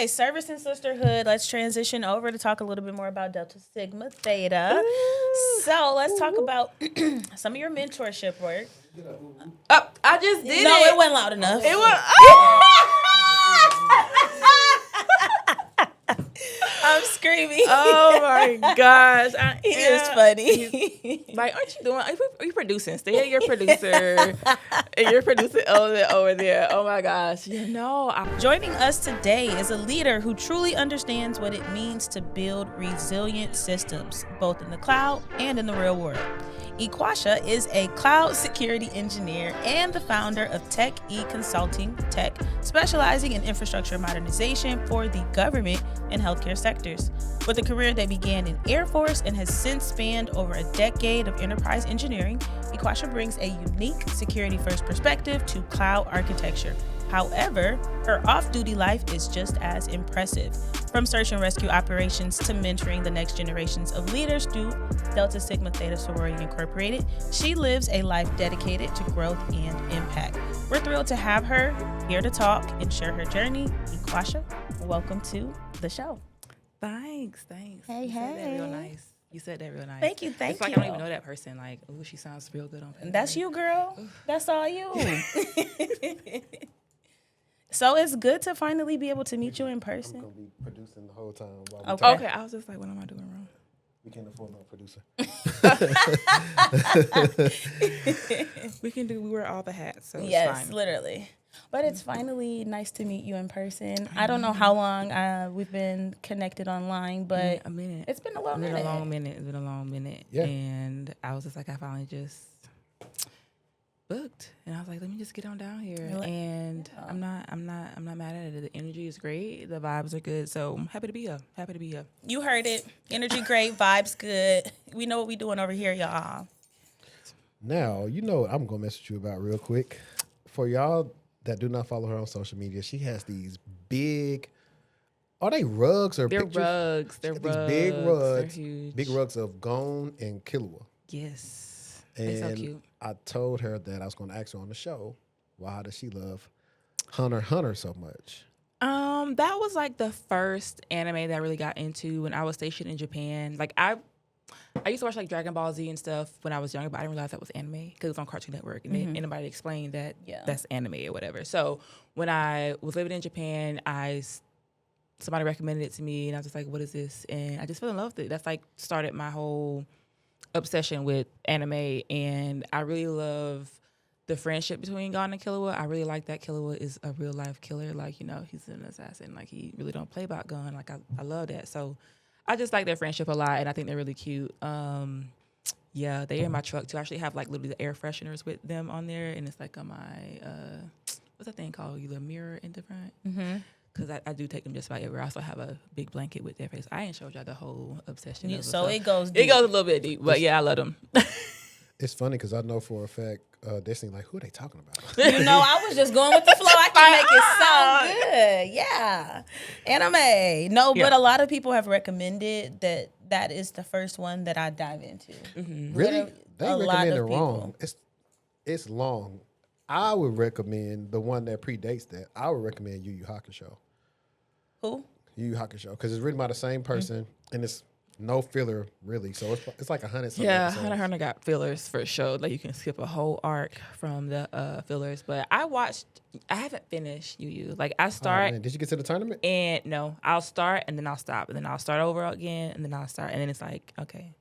Okay, service and sisterhood. Let's transition over to talk a little bit more about Delta Sigma Theta. So let's talk about some of your mentorship work. Oh, I just did No, it. it wasn't loud enough. It was. I'm screaming. Oh my gosh. He is funny. Like, aren't you doing? Are you producing? Stay at your producer. And you're producing over there. Oh my gosh. Joining us today is a leader who truly understands what it means to build resilient systems, both in the cloud and in the real world. Equasha is a cloud security engineer and the founder of TechE Consulting Tech, specializing in infrastructure modernization for the government and healthcare sectors. With a career that began in Air Force and has since spanned over a decade of enterprise engineering, Equasha brings a unique security-first perspective to cloud architecture. However, her off-duty life is just as impressive. From search and rescue operations to mentoring the next generations of leaders through Delta Sigma Theta Sorority Incorporated, she lives a life dedicated to growth and impact. We're thrilled to have her here to talk and share her journey. Equasha, welcome to the show. Thanks. Hey, You said that real nice. You said that real nice. Thank you. It's like I don't even know that person. Like, ooh, she sounds real good on paper. That's you, girl. That's all you. So it's good to finally be able to meet you in person. I'm going to be producing the whole time. While Okay, I was just like, what am I doing wrong? We can't afford no producer. We wear all the hats, so Yes, it's fine. literally. But it's finally nice to meet you in person. I don't know how long we've been connected online, but A minute. it's been a long It's minute. been a long minute. Yeah. And I was just like, I finally just booked, and I was like, let me just get on down here. And I'm not mad at it. The energy is great. The vibes are good. So I'm happy to be here. You heard it. Energy great, vibes good. We know what we doing over here, y'all. Now, you know what I'm going to mess with you about real quick. For y'all that do not follow her on social media, she has these big, are they rugs or They're pictures? rugs. She They're got rugs. These big rugs. They're huge. Big rugs of Gone and Killua. Yes. And They're so cute. I told her that I was going to ask her on the show, why does she love Hunter x Hunter so much? That was like the first anime that I really got into when I was stationed in Japan. Like I used to watch like Dragon Ball Z and stuff when I was younger, but I didn't realize that was anime because it was on Cartoon Network, and anybody explained that that's anime or whatever. So when I was living in Japan, somebody recommended it to me, and I was just like, "What is this?" And I just fell in love with it. That's like started my whole obsession with anime, and I really love the friendship between Gon and Killua. I really like that Killua is a real life killer. Like, you know, he's an assassin. Like, he really don't play about Gon. Like, I love that. So I just like their friendship a lot, and I think they're really cute. Yeah, they're in my truck too. I actually have like literally the air fresheners with them on there, and it's like on my what's that thing called? The mirror in the front. Because I do take them just about everywhere. I also have a big blanket with their face. I ain't showed y'all the whole obsession. Of it, So it goes deep. It goes a little bit deep, but yeah, I love them. It's funny because I know for a fact, Destiny, like, who are they talking about? You know, I was just going with the flow. I can make it sound good. Yeah. Anime. No, but a lot of people have recommended that is the first one that I dive into. Really? They a lot recommend it of people. wrong. It's long. I would recommend the one that predates that. I would recommend Yu Yu Hakusho. Who? Yu Yu Hakusho, because it's written by the same person, and it's no filler really. So it's like 100 something. Yeah, episodes. Hunter x Hunter got fillers for sure. Like, you can skip a whole arc from the fillers. But I haven't finished Yu Yu. Like, I start. Oh, man. Did you get to the tournament? And no, I'll start and then I'll stop and then I'll start over again and then I'll start and then it's like, okay.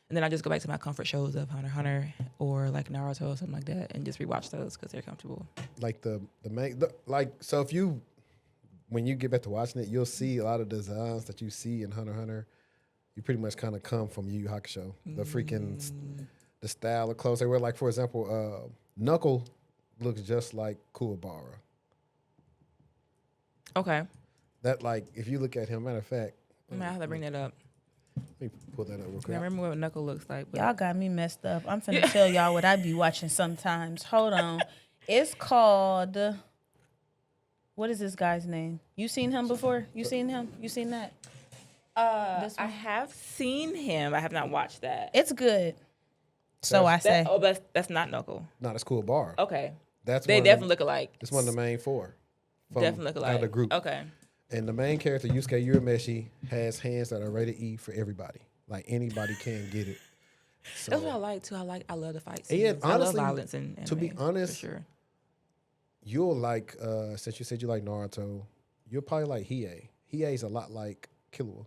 And then I just go back to my comfort shows of Hunter x Hunter or like Naruto or something like that and just rewatch those because they're comfortable. Like the main, so if you, when you get back to watching it, you'll see a lot of designs that you see in Hunter x Hunter. You pretty much kind of come from Yu Yu Hakusho. The freaking, the style of clothes they wear. Like, for example, Knuckle looks just like Kuwabara. Okay. That, like, if you look at him, matter of fact. I'm gonna have to bring that up. Let me pull that up real I quick. remember what Knuckle looks like. But Y'all got me messed up. I'm finna tell y'all what I be watching sometimes. Hold on. It's called, what is this guy's name? You seen him before? You seen him? You seen that? I have seen him. I have not watched that. It's good. So I say. That's not Knuckle. No, that's Okay. That's They one definitely look alike. It's one of the main four. Definitely look alike. The group. Okay. And the main character, Yusuke Urameshi, has hands that are rated E for everybody. Like anybody can get it. So, That's what I like too. I love the fight and scenes. honestly, I love violence in anime, to be honest, for sure. you'll like, since you said you like Naruto, you'll probably like Hiei. Hiei's a lot like Killua.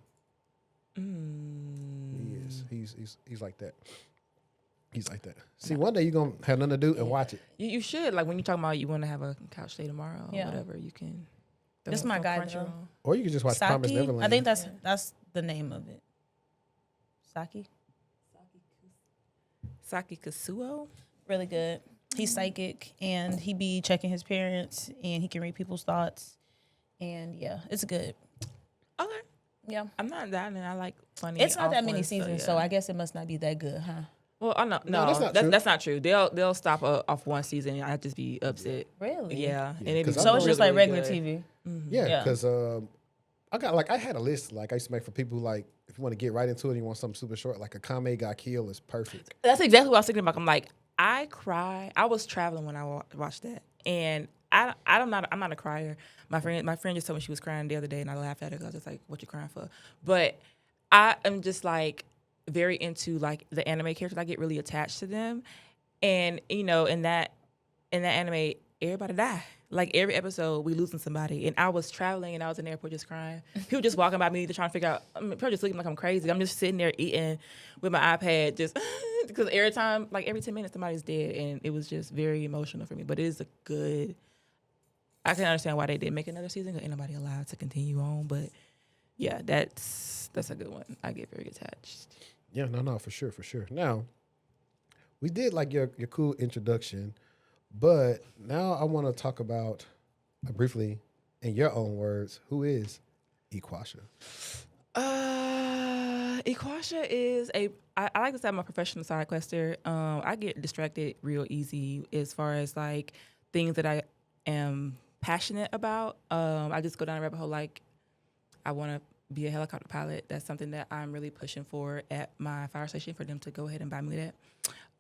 He is. He's like that. He's like that. See, one day you're going to have nothing to do and watch it. You should. Like when you're talking about you want to have a couch day tomorrow or whatever, you can. This is my guy, though. Or you can just watch Promised Neverland. I think that's the name of it. Saki Kasuo? Really good. He's psychic, and he be checking his parents, and he can read people's thoughts. And, yeah, it's good. Okay. Yeah. I'm not that, and I like funny. It's not that many seasons, so I guess it must not be that good, huh? Well, I know. No, that's not true. They'll stop off one season, and I'd just be upset. Really? Yeah. Yeah, And it So it's just like regular TV. Yeah, because I had a list like I used to make for people who like if you want to get right into it and you want something super short, like a Kame ga Kill is perfect. That's exactly what I was thinking about. I'm like, I cry. I was traveling when I watched that, and I'm not a crier. My friend just told me she was crying the other day, and I laughed at her because I was just like, "What you crying for?" But I am just like very into like the anime characters. I get really attached to them, and in that anime, everybody die. Like every episode, we losing somebody, and I was traveling, and I was in the airport just crying. People just walking by me, just trying to figure out. People just looking like I'm crazy. I'm just sitting there eating with my iPad, just because every 10 minutes somebody's dead, and it was just very emotional for me. But it is a good. I can understand why they did make another season because ain't nobody allowed to continue on. But yeah, that's a good one. I get very attached. Yeah, no, for sure. Now, we did like your cool introduction. But now I want to talk about, briefly, in your own words, who is Equasha? Equasha is I like to say I'm a professional Sidequester. I get distracted real easy as far as like things that I am passionate about. I just go down a rabbit hole like I want to be a helicopter pilot. That's something that I'm really pushing for at my fire station for them to go ahead and buy me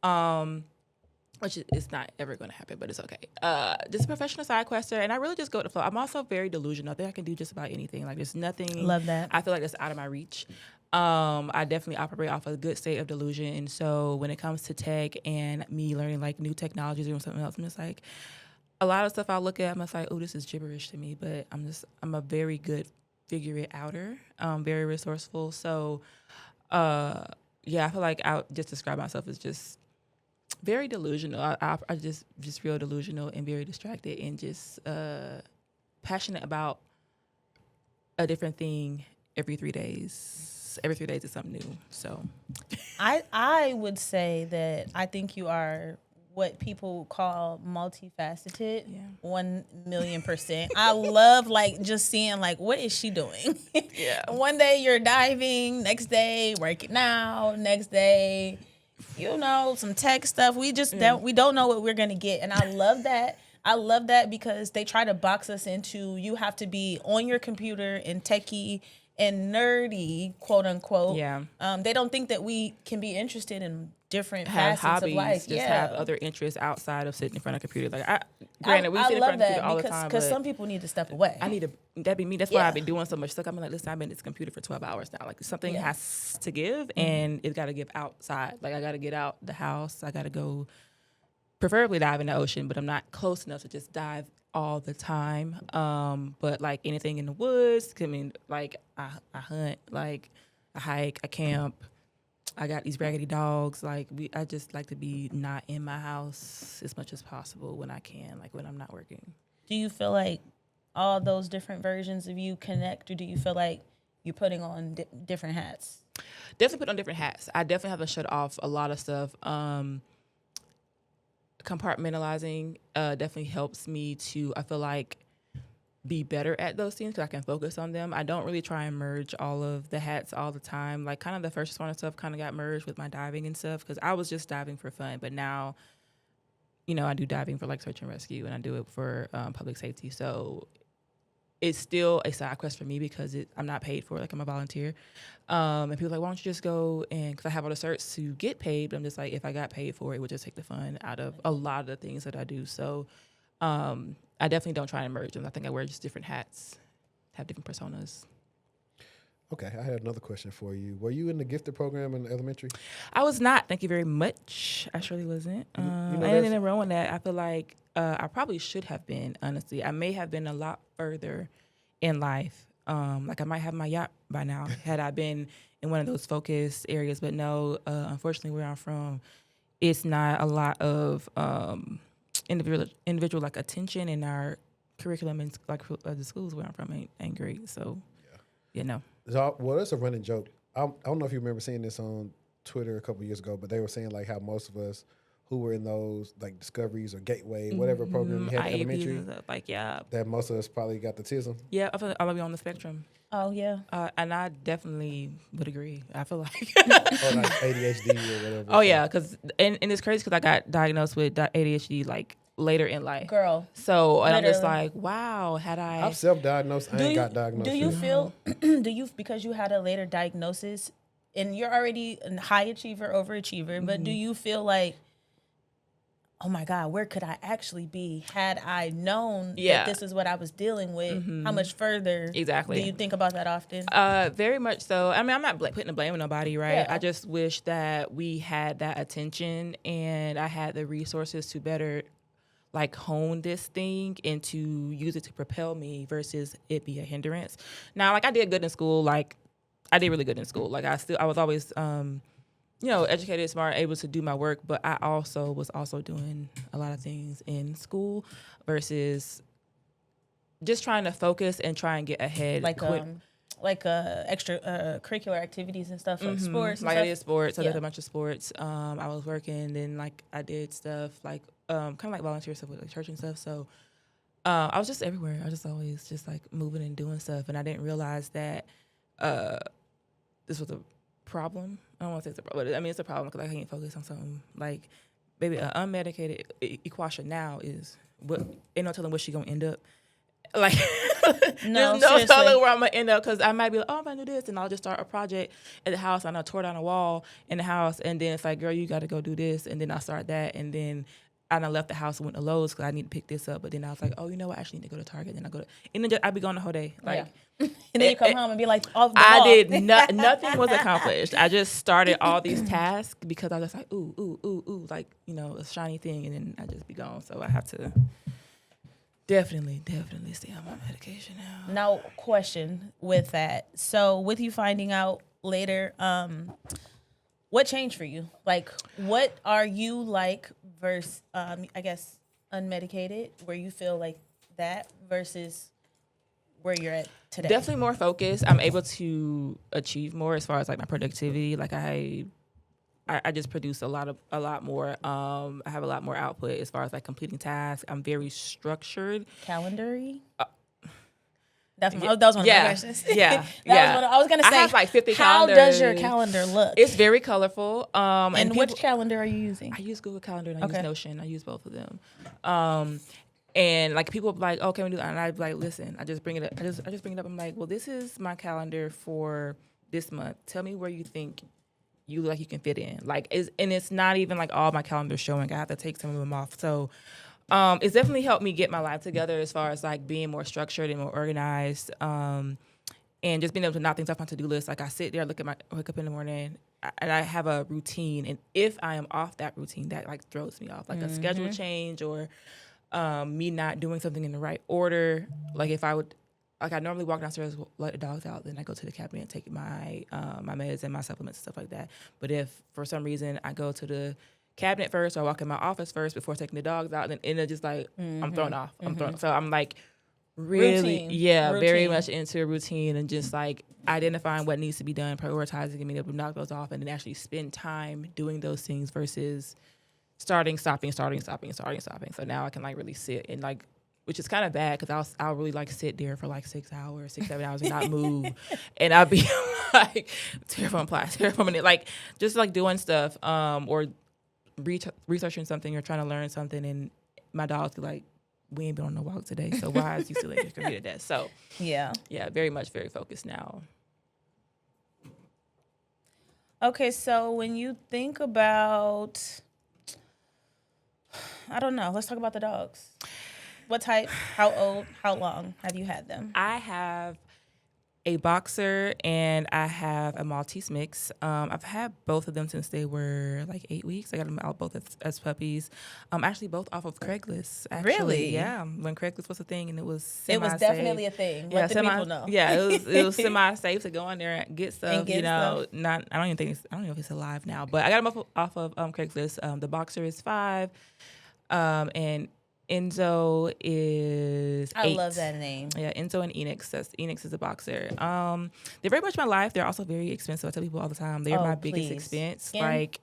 that. Which is not ever going to happen, but it's okay. Just a professional Sidequester, and I really just go with the flow. I'm also very delusional. I think I can do just about anything. Like, there's nothing. Love that. I feel like that's out of my reach. I definitely operate off a good state of delusion, and so when it comes to tech and me learning, like, new technologies or something else, I'm just like, a lot of stuff I look at, I'm just like, oh, this is gibberish to me, but I'm a very good figure it outer, very resourceful. So, yeah, I feel like I would just describe myself as just very delusional. I just real delusional and very distracted and just passionate about a different thing every 3 days. Every 3 days is something new. So I would say that I think you are what people call multifaceted. Yeah. 1,000,000%. I love like just seeing like what is she doing? Yeah. One day you're diving, next day working out, next day some tech stuff. We just don't know what we're gonna get, and I love that. I love that because they try to box us into you have to be on your computer and techie and nerdy, quote unquote. Yeah. They don't think that we can be interested in different have facets hobbies, of life. just have other interests outside of sitting in front of a computer. Like, granted, we sit in front of a computer all the time, because some people need to step away. That'd be me. That's why I've been doing so much stuff. I'm like, listen, I've been at this computer for 12 hours now. Like, something has to give, and it's got to give outside. Like, I got to get out the house. I got to go, preferably dive in the ocean, but I'm not close enough to just dive all the time. But like anything in the woods, like I hunt, like I hike, I camp. I got these raggedy dogs. Like I just like to be not in my house as much as possible when I can, like when I'm not working. Do you feel like all those different versions of you connect, or do you feel like you're putting on different hats? Definitely put on different hats. I definitely have to shut off a lot of stuff. Compartmentalizing definitely helps me to, I feel like, be better at those things because I can focus on them. I don't really try and merge all of the hats all the time. Like, kind of the first responder stuff kind of got merged with my diving and stuff because I was just diving for fun. But now, I do diving for, like, search and rescue, and I do it for public safety. So it's still a side quest for me because I'm not paid for it. Like, I'm a volunteer. And people are like, why don't you just go because I have all the certs to get paid. But I'm just like, if I got paid for it, it would just take the fun out of a lot of the things that I do. So I definitely don't try and merge them. I think I wear just different hats. have different personas. Okay, I had another question for you. Were you in the gifted program in elementary? I was not. Thank you very much. I surely wasn't. You know, I didn't enroll in that. I feel like I probably should have been, honestly. I may have been a lot further in life. Like I might have my yacht by now had I been in one of those focus areas. But no, unfortunately, where I'm from, it's not a lot of individual like attention in our curriculum and like the schools where I'm from ain't great. So, you know. Well, that's a running joke. I don't know if you remember seeing this on Twitter a couple years ago, but they were saying like how most of us who were in those like Discoveries or Gateway, whatever program you had in elementary, like that most of us probably got the TISM. Yeah, I feel like I'll be on the spectrum. Oh yeah, and I definitely would agree. I feel like or like ADHD or whatever. Oh yeah, because and it's crazy because I got diagnosed with ADHD like later in life. Girl. So and I'm just like, wow, I've self-diagnosed. I ain't got diagnosed. Do you feel? Do you because you had a later diagnosis, and you're already a high achiever, overachiever, but do you feel like, oh my God, where could I actually be had I known that this is what I was dealing with? How much further? Exactly. Do you think about that often? Very much so. I mean, I'm not putting the blame on nobody, right? Yeah. I just wish that we had that attention and I had the resources to better like hone this thing and to use it to propel me versus it be a hindrance. Now, like I did good in school. Like I did really good in school. Like I was always, educated, smart, able to do my work. But I also was doing a lot of things in school versus just trying to focus and try and get ahead. Like extra curricular activities and stuff, like sports. And like stuff. I did sports. I did a bunch of sports. I was working, then like I did stuff like kind of like volunteer stuff with the church and stuff. So I was just everywhere. I was just always just like moving and doing stuff, and I didn't realize that this was a problem. I don't want to say it's a problem, but I mean it's a problem because I can't focus on something like maybe an unmedicated Equasha now is what ain't no telling what she gonna end up. Like, no, there's no telling where I'm gonna end up because I might be like, oh, I'm gonna do this, and I'll just start a project at the house, and I'll tore down a wall in the house, and then it's like, girl, you got to go do this, and then I start that, and then I done left the house and went to Lowe's because I need to pick this up, but then I was like, oh, you know what, I actually need to go to Target, then I go to, and then I'd be gone the whole day, like. Yeah. And then you come home and be like, off the I wall. did nothing was accomplished. I just started all these tasks because I was like, ooh, like, a shiny thing, and then I just be gone. So I have to definitely stay on my medication now. Now, question with that. So with you finding out later, what changed for you? Like, what are you like versus, I guess, unmedicated, where you feel like that versus where you're at today? Definitely more focused. I'm able to achieve more as far as like my productivity. Like I just produce a lot more. I have a lot more output as far as like completing tasks. I'm very structured. Calendary? That was one of my questions. Yeah. Was I was going to say. I have like 50 how calendars. How does your calendar look? It's very colorful. And which calendar are you using? I use Google Calendar and I use Notion. I use both of them. And like people be like, oh, can we do that? And I'd be like, listen, I just bring it up. I just bring it up. I'm like, well, this is my calendar for this month. Tell me where you think you like you can fit in. Like, it's not even like all my calendars showing. I have to take some of them off. So it's definitely helped me get my life together as far as like being more structured and more organized. And just being able to knock things off my to-do list. Like I sit there, wake up in the morning, and I have a routine. And if I am off that routine, that like throws me off. Like a schedule change or me not doing something in the right order. Like if I would, like I normally walk downstairs, let the dogs out, then I go to the cabinet and take my my meds and my supplements and stuff like that. But if for some reason I go to the cabinet first or I walk in my office first before taking the dogs out, then it's just like I'm thrown off. So I'm like really, routine. Very much into a routine and just like identifying what needs to be done, prioritizing and being able to knock those off and then actually spend time doing those things versus stopping. So now I can like really sit and like, which is kind of bad because I'll really like sit there for like 6 hours, 7 hours and not move. And I'll be like tear from it, like just like doing stuff or researching something or trying to learn something. And my dogs be like, we ain't been on no walk today. So why is you still at your computer desk? So yeah, very focused now. Okay, so when you think about, I don't know, let's talk about the dogs. What type? How old? How long have you had them? I have a boxer and I have a Maltese mix. I've had both of them since they were like 8 weeks. I got them out both as puppies. Actually, both off of Craigslist. Actually. Really? Yeah. When Craigslist was a thing and it was It was definitely a thing. Let the people know. Yeah, it was semi-safe to go on there and get stuff. And get stuff. I don't know if it's alive now, but I got them off of Craigslist. The boxer is 5, and Enzo is 8. I love that name. Yeah, Enzo and Enix. Enix is a boxer. They're very much my life. They're also very expensive. I tell people all the time. They're my biggest expense. Skin like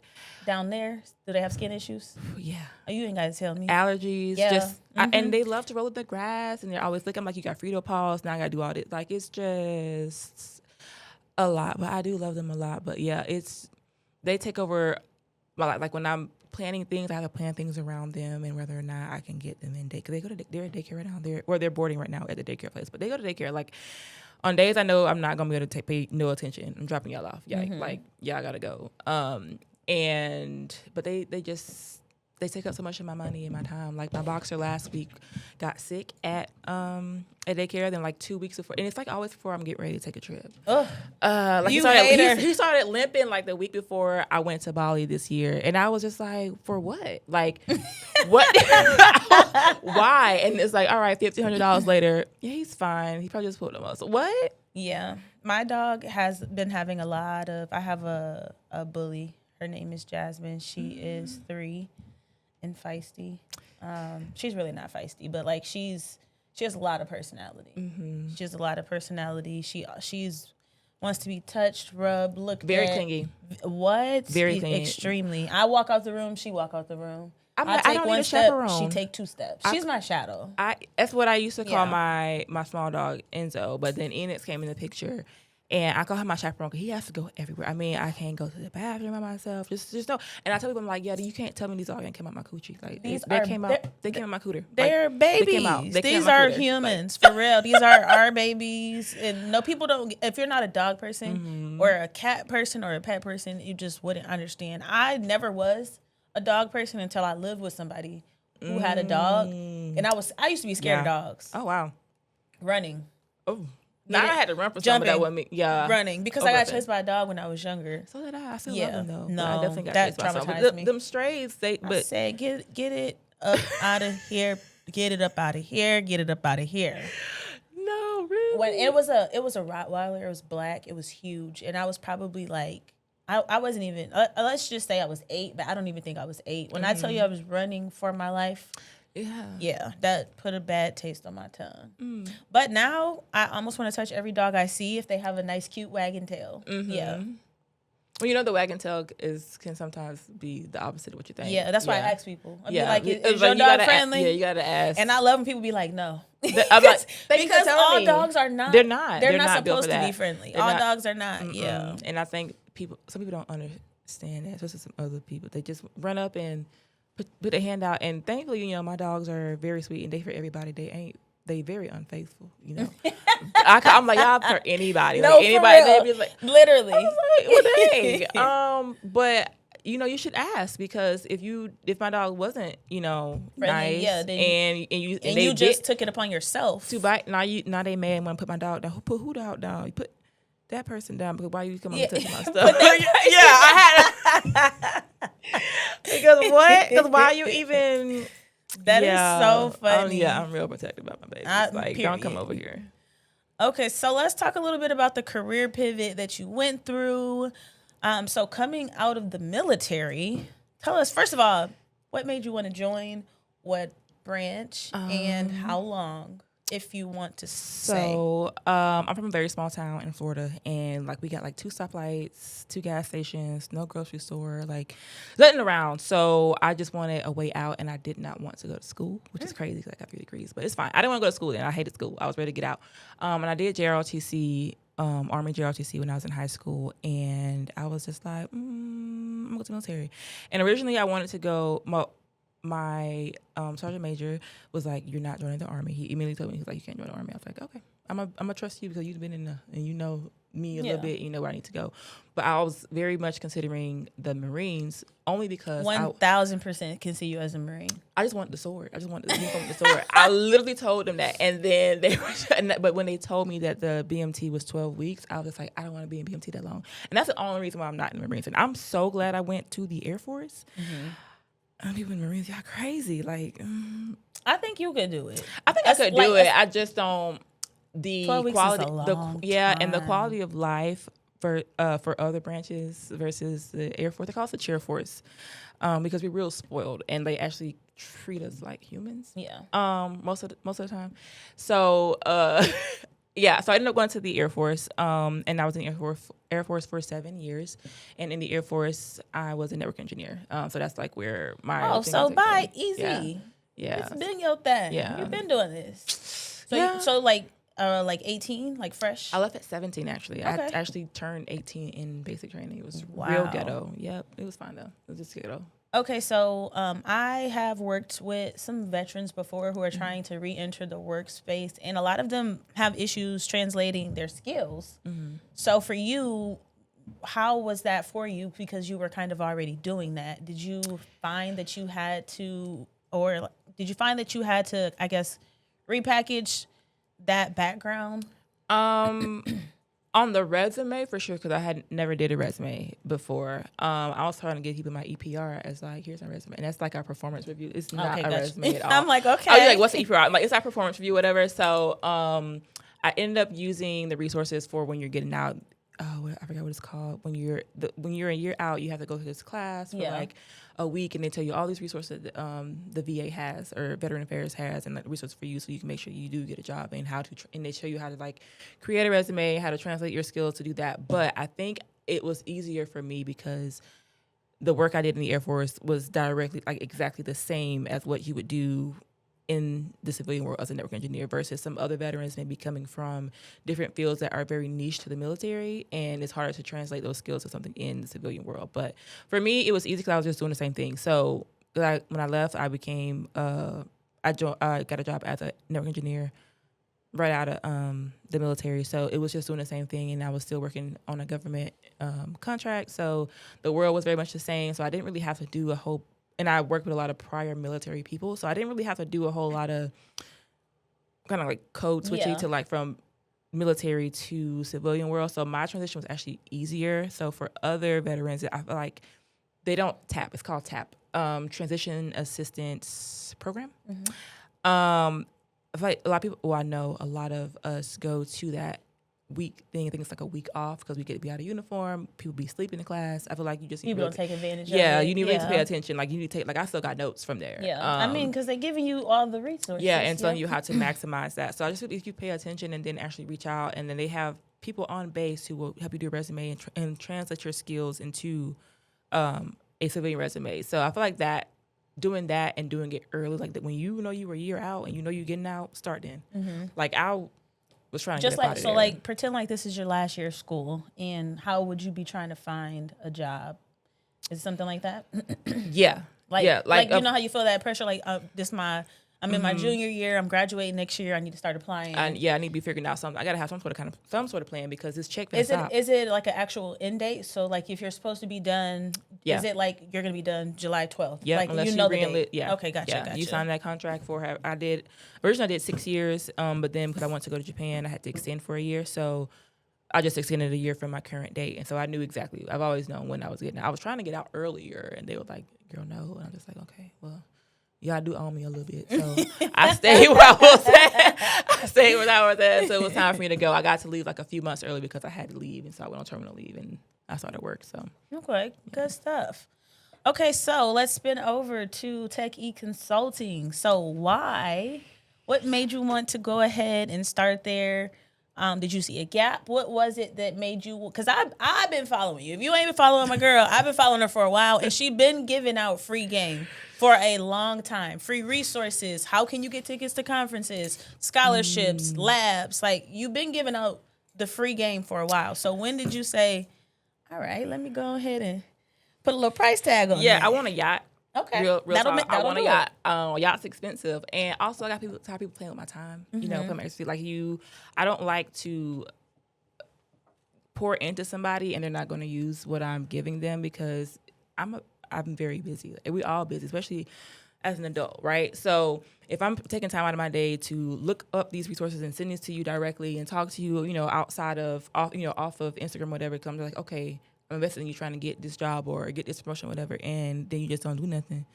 down there, do they have skin issues? Yeah. Oh, you ain't got to tell me. Allergies. Yeah. Just and they love to roll up the grass and they're always looking like you got Frito paws. Now I gotta do all this. Like it's just a lot. But I do love them a lot. But yeah, they take over my life. Like when I'm planning things, I have to plan things around them and whether or not I can get them in daycare. They go to they're at daycare right now. They're boarding right now at the daycare place, but they go to daycare. Like on days I know I'm not gonna be able to pay no attention. I'm dropping y'all off. Yeah, like y'all gotta go. But they take up so much of my money and my time. Like my boxer last week got sick at daycare. Then like 2 weeks before, and it's like always before I'm getting ready to take a trip. Like he started limping like the week before I went to Bali this year, and I was just like, for what? Like, what? Why? And it's like, all right, $1,500 later, yeah, he's fine. He probably just pulled a muscle. What? Yeah, my dog has been having a lot of. I have a bully. Her name is Jasmine. She is 3 and feisty. She's really not feisty, but like she has a lot of personality. She has a lot of personality. She's wants to be touched, rubbed, looked very at. clingy. What? Very clingy. Extremely. I walk out the room, she walk out the room. I don't need a chaperone. She take 2 steps. She's my shadow. That's what I used to call my small dog Enzo, but then Enix came in the picture. And I call him my chaperone because he has to go everywhere. I mean, I can't go to the bathroom by myself. Just no. And I tell people, I'm like, yeah, you can't tell me these dogs came out my coochie. Like they came out my cooter. They're like, babies. These are humans for real. These are our babies. And no, people don't. If you're not a dog person or a cat person or a pet person, you just wouldn't understand. I never was a dog person until I lived with somebody who had a dog, and I used to be scared of dogs. Oh wow, running. Oh. Now I had to run for something that wasn't me. Yeah, running because I got chased by a dog when I was younger. So did I. I still love them though. No, I definitely got that chased by traumatized something. me. Them strays, I said, get it up out of here. Get it up out of here. Get it up out of here. No, really. When it was a Rottweiler. It was black. It was huge, and I was probably like, I wasn't even. Let's just say I was 8, but I don't even think I was 8 when I tell you I was running for my life. Yeah, that put a bad taste on my tongue. But now I almost want to touch every dog I see if they have a nice, cute wagging tail. Yeah. Well, you know, the wagging tail can sometimes be the opposite of what you think. Yeah, that's why I ask people. I'd be like, is it's your dog friendly? Yeah, you gotta ask. And I love when people be like, no. I'm like, because all dogs are not. They're not. They're not supposed to be friendly. All dogs are not. Yeah. And I think some people don't understand that. Especially some other people. They just run up and put a hand out, and thankfully, you know, my dogs are very sweet, and they for everybody. They very unfaithful, you know. I'm like, y'all for anybody, no, like anybody. For real. They be like, literally. I was like, well, dang. But you know, you should ask because if my dog wasn't, you know, friendly, nice, and you just took it upon yourself to bite. Now they mad when I put my dog down. Put who dog down? You put that person down because why you come up and touch my stuff? I had because what? Because why you even? That is so funny. I'm real protective about my babies. Like, don't come over here. Okay, so let's talk a little bit about the career pivot that you went through. So coming out of the military, tell us first of all, what made you want to join? What branch and how long? If you want to say. So, I'm from a very small town in Florida, and like we got like 2 stoplights, 2 gas stations, no grocery store, like nothing around. So I just wanted a way out, and I did not want to go to school, which is crazy because I got 3 degrees, but it's fine. I didn't want to go to school then. I hated school. I was ready to get out. And I did JROTC, Army JROTC when I was in high school, and I was just like, I'm going to go to the military. And originally I wanted to go. my sergeant major was like, "You're not joining the Army." He immediately told me, he's like, "You can't join the Army." I was like, "Okay, I'm gonna trust you because you've been in and you know me a little bit, you know where I need to go." But I was very much considering the Marines only because 1,000% can see you as a Marine. I just want the sword. I just want the uniform with the sword. I literally told them that, and then they were. But when they told me that the BMT was 12 weeks, I was just like, I don't want to be in BMT that long, and that's the only reason why I'm not in the Marines. And I'm so glad I went to the Air Force. People in the Marines, y'all crazy. Like, I think you could do it. I think I could do it. I just don't. The 12 weeks quality, is a long and the time. quality of life for other branches versus the Air Force. They call us the Chair Force because we're real spoiled, and they actually treat us like humans. Yeah. Most of the time. So yeah. So I ended up going to the Air Force, and I was in the Air Force for 7 years, and in the Air Force I was a network engineer. So that's like where my easy. Yeah. It's been your thing. Yeah. You've been doing this. So Yeah. so like 18, like fresh. I left at 17 actually. I Okay. actually turned 18 in basic training. It was Wow. real ghetto. Yep, it was fine though. It was just ghetto. Okay, so I have worked with some veterans before who are trying to re-enter the workspace, and a lot of them have issues translating their skills. So for you, how was that for you? Because you were kind of already doing that. Did you find that you had to, I guess, repackage that background? On the resume for sure, because I had never did a resume before. I was trying to get people my EPR as like, here's my resume, and that's like our performance review. It's not a resume at all. I'm like, okay. I was like, what's the EPR? I'm like, it's our performance review, whatever. So I ended up using the resources for when you're getting out. Oh, I forgot what it's called. When you're a year out, you have to go to this class for like a week, and they tell you all these resources that the VA has or Veteran Affairs has, and like resources for you, so you can make sure you do get a job, and how to and they show you how to like create a resume, how to translate your skills to do that. But I think it was easier for me because the work I did in the Air Force was directly like exactly the same as what you would do in the civilian world as a network engineer versus some other veterans maybe coming from different fields that are very niche to the military, and it's harder to translate those skills to something in the civilian world. But for me, it was easy because I was just doing the same thing. So when I left, I became I got a job as a network engineer right out of the military. So it was just doing the same thing, and I was still working on a government contract. So the world was very much the same. So I didn't really have to do a whole. And I worked with a lot of prior military people, so I didn't really have to do a whole lot of kind of like code switching to like from military to civilian world. So my transition was actually easier. So for other veterans, I feel like they don't TAP. It's called TAP, Transition Assistance Program. I feel like a lot of people, well, I know a lot of us go to that week thing. I think it's like a week off because we get to be out of uniform. People be sleeping in class. I feel like you just need People don't take advantage of it. Yeah, you need to pay attention. Like you need to take. Like I still got notes from there. Yeah, I mean, because they're giving you all the resources. Yeah, and telling you how to maximize that. So I just if you pay attention and then actually reach out, and then they have people on base who will help you do a resume and translate your skills into a civilian resume. So I feel like that. Doing that and doing it early, like that when you know you were a year out and you know you're getting out, start then. Like I was trying to just get like so there. like pretend like this is your last year of school, and how would you be trying to find a job? Is it something like that? Yeah. Like you know how you feel that pressure, like I'm in my junior year, I'm graduating next year, I need to start applying. I need to be figuring out something. I gotta have some sort of plan because this check been stopped. Is it like an actual end date? So like if you're supposed to be done, is it like you're gonna be done July 12th? Yeah, like unless you know the greenlit. date. Yeah. Okay, gotcha. You signed that contract for originally I did 6 years, but then because I wanted to go to Japan, I had to extend for a year. So I just extended a year from my current date, and so I knew exactly. I've always known when I was getting out. I was trying to get out earlier, and they were like, "Girl, no," and I'm just like, "Okay, well." Y'all do own me a little bit, so I stayed where I was at. So it was time for me to go. I got to leave like a few months early because I had to leave, and so I went on terminal leave, and I started work. So okay, good stuff. Okay, so let's spin over to TechE Consulting. So what made you want to go ahead and start there? Did you see a gap? What was it that made you? Because I've been following you. If you ain't been following my girl, I've been following her for a while, and she been giving out free game for a long time. Free resources. How can you get tickets to conferences, scholarships, labs? Like you've been giving out the free game for a while. So when did you say, all right, let me go ahead and put a little price tag on it? Yeah, I want a yacht. Okay. Real That'll talk. I want a do yacht. Yacht's expensive, and also I got tired of people playing with my time. You know, put my expertise. Like I don't like to pour into somebody and they're not going to use what I'm giving them because I'm very busy. We all busy, especially as an adult, right? So if I'm taking time out of my day to look up these resources and send this to you directly and talk to you, outside of off of Instagram, whatever, it comes like, okay, I'm investing in you trying to get this job or get this promotion, whatever, and then you just don't do nothing.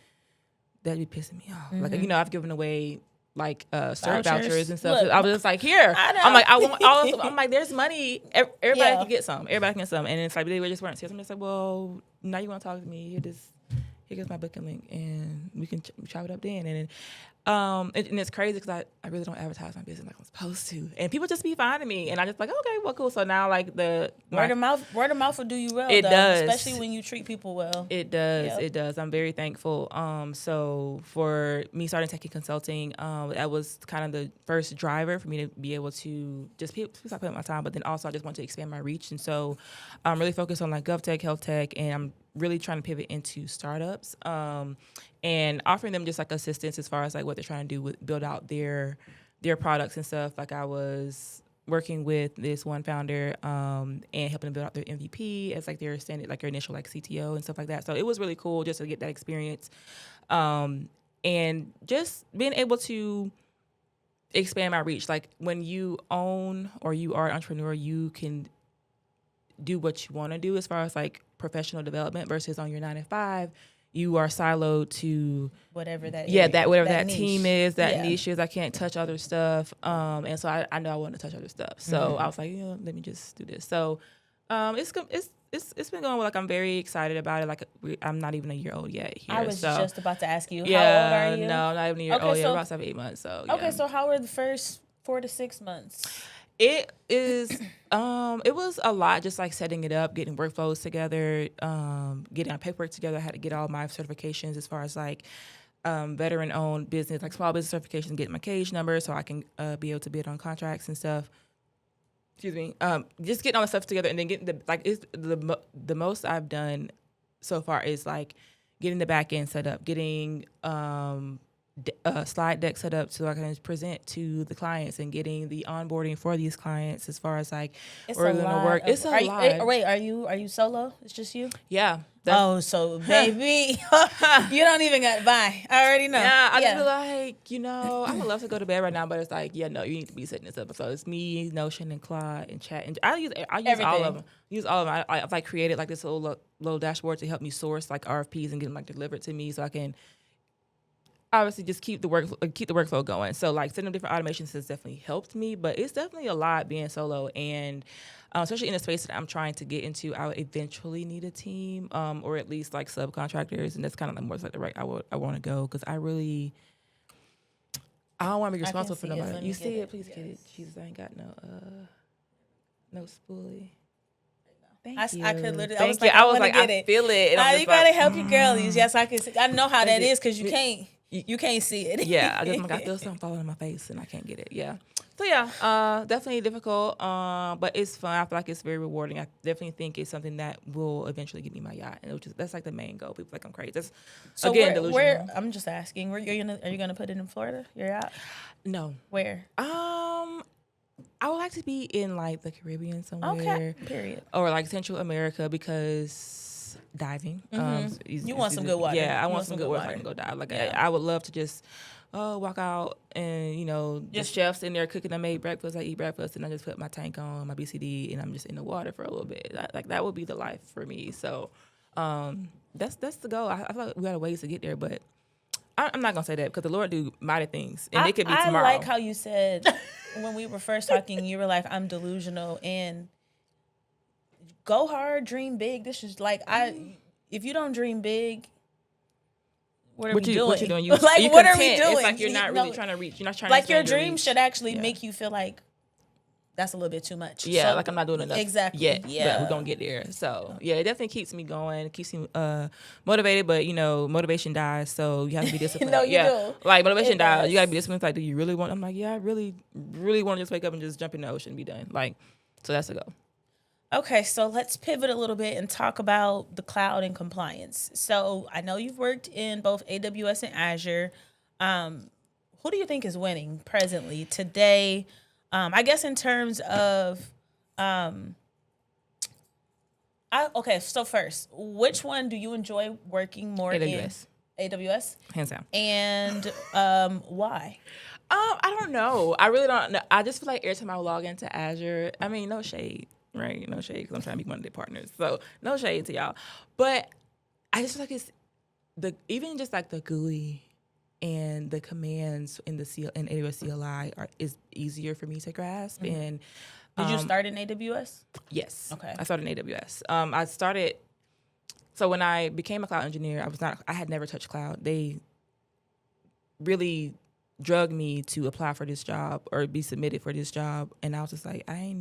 That'd be pissing me off. Like, I've given away like cert vouchers and stuff. Look, I was just like, here. I'm like, I want all of, I'm like, there's money. Everybody can get some. Everybody can get some. And it's like, they just weren't serious. I'm just like, well, now you want to talk to me. Here goes my booking link, and we can chop it up then. And it's crazy because I really don't advertise my business like I'm supposed to, and people just be finding me, and I just like, okay, well, cool. So now like word of mouth will do you well. It does, especially when you treat people well. It does. Yep. It does. I'm very thankful. So for me starting TechE consulting, that was kind of the first driver for me to be able to just stop putting my time, but then also I just want to expand my reach, and so I'm really focused on like GovTech, health tech, and I'm really trying to pivot into startups and offering them just like assistance as far as like what they're trying to do with build out their products and stuff. Like I was working with this one founder and helping them build out their MVP as like their standard, like their initial like CTO and stuff like that. So it was really cool just to get that experience and just being able to expand my reach. Like when you own or you are an entrepreneur, you can do what you want to do as far as like professional development versus on your 9-to-5, you are siloed to whatever that that team is, that niche is. I can't touch other stuff. And so I know I want to touch other stuff. So I was like, let me just do this. So it's been going well. Like I'm very excited about it. Like I'm not even a year old yet here. I was just about to ask you, how old are you? No, not even a year old yet. About 7-8 months. So okay, so how were the first 4 to 6 months? It is, it was a lot, just like setting it up, getting workflows together, getting our paperwork together. I had to get all my certifications as far as like veteran-owned business, like small business certifications, get my cage number so I can be able to bid on contracts and stuff. Excuse me. Just getting all the stuff together and then getting the most I've done so far is like getting the back end set up, getting slide deck set up so I can present to the clients and getting the onboarding for these clients as far as like we're going to work. It's a lot. Wait, are you solo? It's just you? Yeah. So baby, you don't even got to buy. I already know. Yeah, I just feel like, I would love to go to bed right now, but it's like, no, you need to be setting this up. So it's me, Notion, and Claude, and Chat. And I use all of them. I've like created like this little dashboard to help me source like RFPs and get them like delivered to me so I can obviously just keep the workflow going. So like setting up different automations has definitely helped me, but it's definitely a lot being solo. And especially in a space that I'm trying to get into, I would eventually need a team or at least like subcontractors. And that's kind of like more like the right I want to go because I don't want to be responsible for nobody. You see it? Please get it. Jesus, I ain't got no spoolie. Thank you. I could literally. Thank you. I was like, I feel it. And you gotta help your girlies. Yes, I can. I know how that is because you can't. You can't see it. Yeah, I feel something falling on my face and I can't get it. Yeah. So yeah, definitely difficult, but it's fun. I feel like it's very rewarding. I definitely think it's something that will eventually give me my yacht, and that's like the main goal. People think I'm crazy. That's so again delusional. Where I'm just asking, are you gonna put it in Florida? Your yacht? No. Where? I would like to be in like the Caribbean somewhere. Okay. Period. Or like Central America because diving. You want some good water. Yeah, I want some good water so I can go dive. Like I would love to just walk out and the chefs in there cooking. I made breakfast. I eat breakfast and I just put my tank on, my BCD, and I'm just in the water for a little bit. Like that would be the life for me. So that's the goal. I feel like we got a ways to get there, but I'm not gonna say that because the Lord do mighty things, and it could be tomorrow. I like how you said when we were first talking, you were like, "I'm delusional," and go hard, dream big. This is like if you don't dream big, what are we doing? What you doing? What are we doing? It's like you're not really trying to reach. You're not trying like to your dream should actually make you feel like that's a little bit too much. Yeah, so, like I'm not doing enough exactly. yet. Yeah, but we're gonna get there. So yeah, it definitely keeps me going, keeps me motivated. But motivation dies, so you have to be disciplined. No, you do. Like motivation dies, you gotta be disciplined. Like, do you really want? I'm like, yeah, I really, really want to just wake up and just jump in the ocean and be done. Like, so that's the goal. Okay, so let's pivot a little bit and talk about the cloud and compliance. So I know you've worked in both AWS and Azure. Who do you think is winning presently today? I guess in terms of, okay, so first, which one do you enjoy working more AWS. in? AWS? Hands down. And why? I don't know. I really don't know. I just feel like every time I log into Azure, I mean, no shade, right? No shade because I'm trying to be one of their partners. So no shade to y'all. But I just feel like it's even just like the GUI and the commands in the in AWS CLI is easier for me to grasp. Mm-hmm. And did you start in AWS? Yes. Okay. I started in AWS. So when I became a cloud engineer, I had never touched cloud. They really drug me to apply for this job or be submitted for this job. And I was just like, I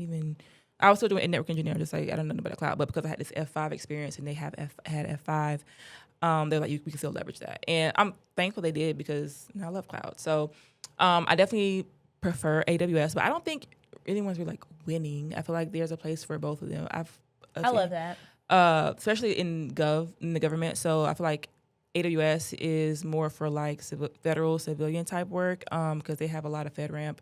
was still doing a network engineering, just like, I don't know about the cloud. But because I had this F5 experience and they had F5, they're like, we can still leverage that. And I'm thankful they did because I love cloud. So I definitely prefer AWS, but I don't think anyone's really like winning. I feel like there's a place for both of them. I love that. Especially in the government. So I feel like AWS is more for like federal civilian type work because they have a lot of FedRAMP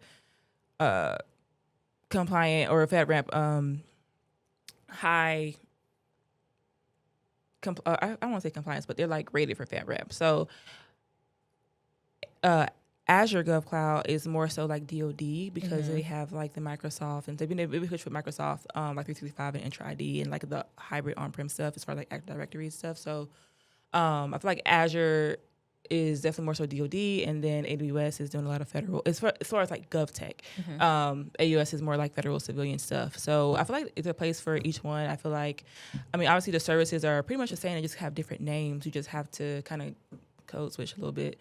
compliant or FedRAMP high. I don't want to say compliance, but they're like rated for FedRAMP. So Azure GovCloud is more so like DoD because they have like the Microsoft and they've been pushed with Microsoft like 365 and Entra ID and like the hybrid on-prem stuff as far as like Active Directory stuff. So I feel like Azure is definitely more so DoD, and then AWS is doing a lot of federal as far as like GovTech. AWS is more like federal civilian stuff. So I feel like it's a place for each one. I feel like, I mean, obviously the services are pretty much the same. They just have different names. You just have to kind of code switch a little bit.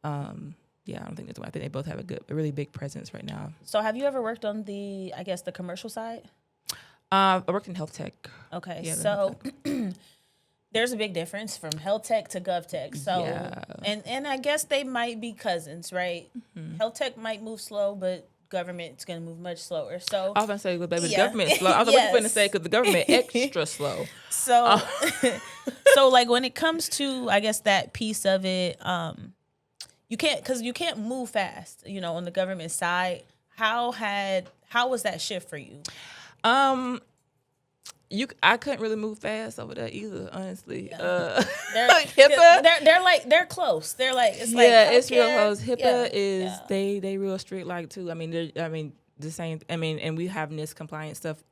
Yeah, I don't think that's why. I think they both have a really big presence right now. So have you ever worked on the commercial side? I worked in health tech. Okay, yeah, so there's a big difference from health tech to GovTech. So, yeah. and I guess they might be cousins, right? Health tech might move slow, but government's going to move much slower. So I was going to say, baby, the government's slow. I was going to say because the government extra slow. So, so like when it comes to, I guess that piece of it, you can't move fast, on the government side. How was that shift for you? I couldn't really move fast over that either, honestly. Yeah. HIPAA, they're close. They're like it's it's real close. HIPAA is they real strict like too. I mean the same. I mean, and we have NIST compliance stuff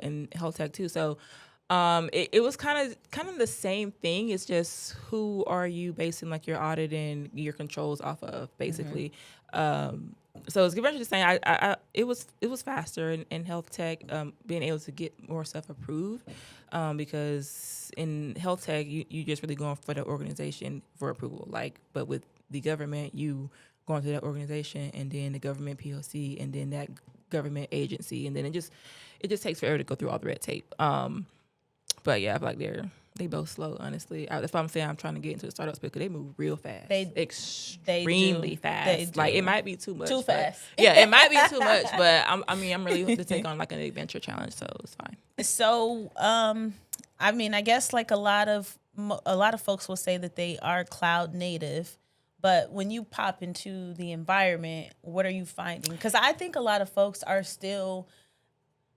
in health tech too. So it was kind of the same thing. It's just who are you basing like your audit and your controls off of, basically. So it's eventually saying it was faster in health tech, being able to get more stuff approved, because in health tech you just really going for the organization for approval. But with the government, you going to that organization and then the government POC and then that government agency, and then it just takes forever to go through all the red tape. But yeah, I feel like they both slow, honestly. That's why I'm saying I'm trying to get into the startups because they move real fast. Extremely fast. Like it might be too much. Too fast. Yeah, it might be too much, but I'm really to take on like an adventure challenge, so it's fine. So, I mean, I guess like a lot of folks will say that they are cloud native, but when you pop into the environment, what are you finding? Because I think a lot of folks are still,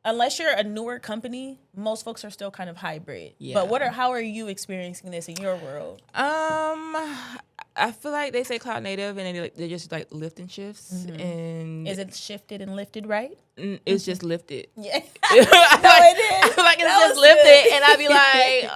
unless you're a newer company, most folks are still kind of hybrid. Yeah. But how are you experiencing this in your world? I feel like they say cloud native and they're just like lifting shifts. And is it shifted and lifted right? It's just lifted. Yeah. No, it is. I feel like it's just lifted, good. And I'd be like,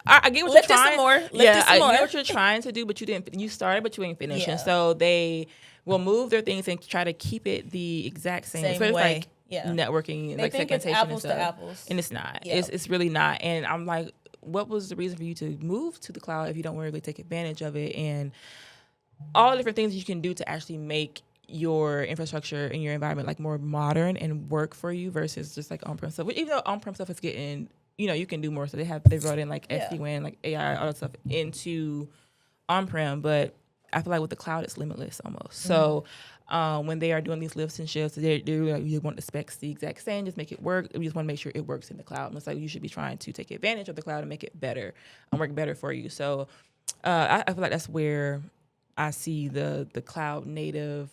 I get what you're trying. Some more. I get what you're trying to do, but you started, but you ain't finished. Yeah. And so they will move their things and try to keep it the exact same way. Like, networking, like segmentation, it's apples and stuff. To apples. And it's not. Yeah. It's really not. And I'm like, what was the reason for you to move to the cloud if you don't really take advantage of it? And all the different things you can do to actually make your infrastructure and your environment like more modern and work for you versus just like on-prem stuff. Even though on-prem stuff is getting, you can do more. So they brought in like SD-WAN, like AI, all that stuff into on-prem. But I feel like with the cloud, it's limitless almost. So when they are doing these lifts and shifts, they like, you want the specs the exact same, just make it work. We just want to make sure it works in the cloud. And it's like you should be trying to take advantage of the cloud and make it better and work better for you. So I feel like that's where I see the cloud native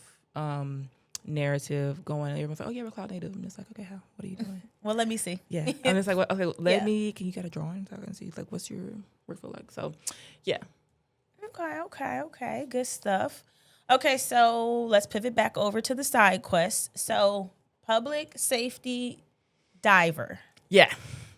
narrative going. Everyone's like, oh yeah, we're cloud native. I'm just like, okay, how? What are you doing? Well, let me see. Yeah. I'm just like, well, okay, let me, can you get a drawing so I can see like what's your workflow like? So yeah. Okay. Good stuff. Okay, so let's pivot back over to the side quest. So public safety diver. Yeah.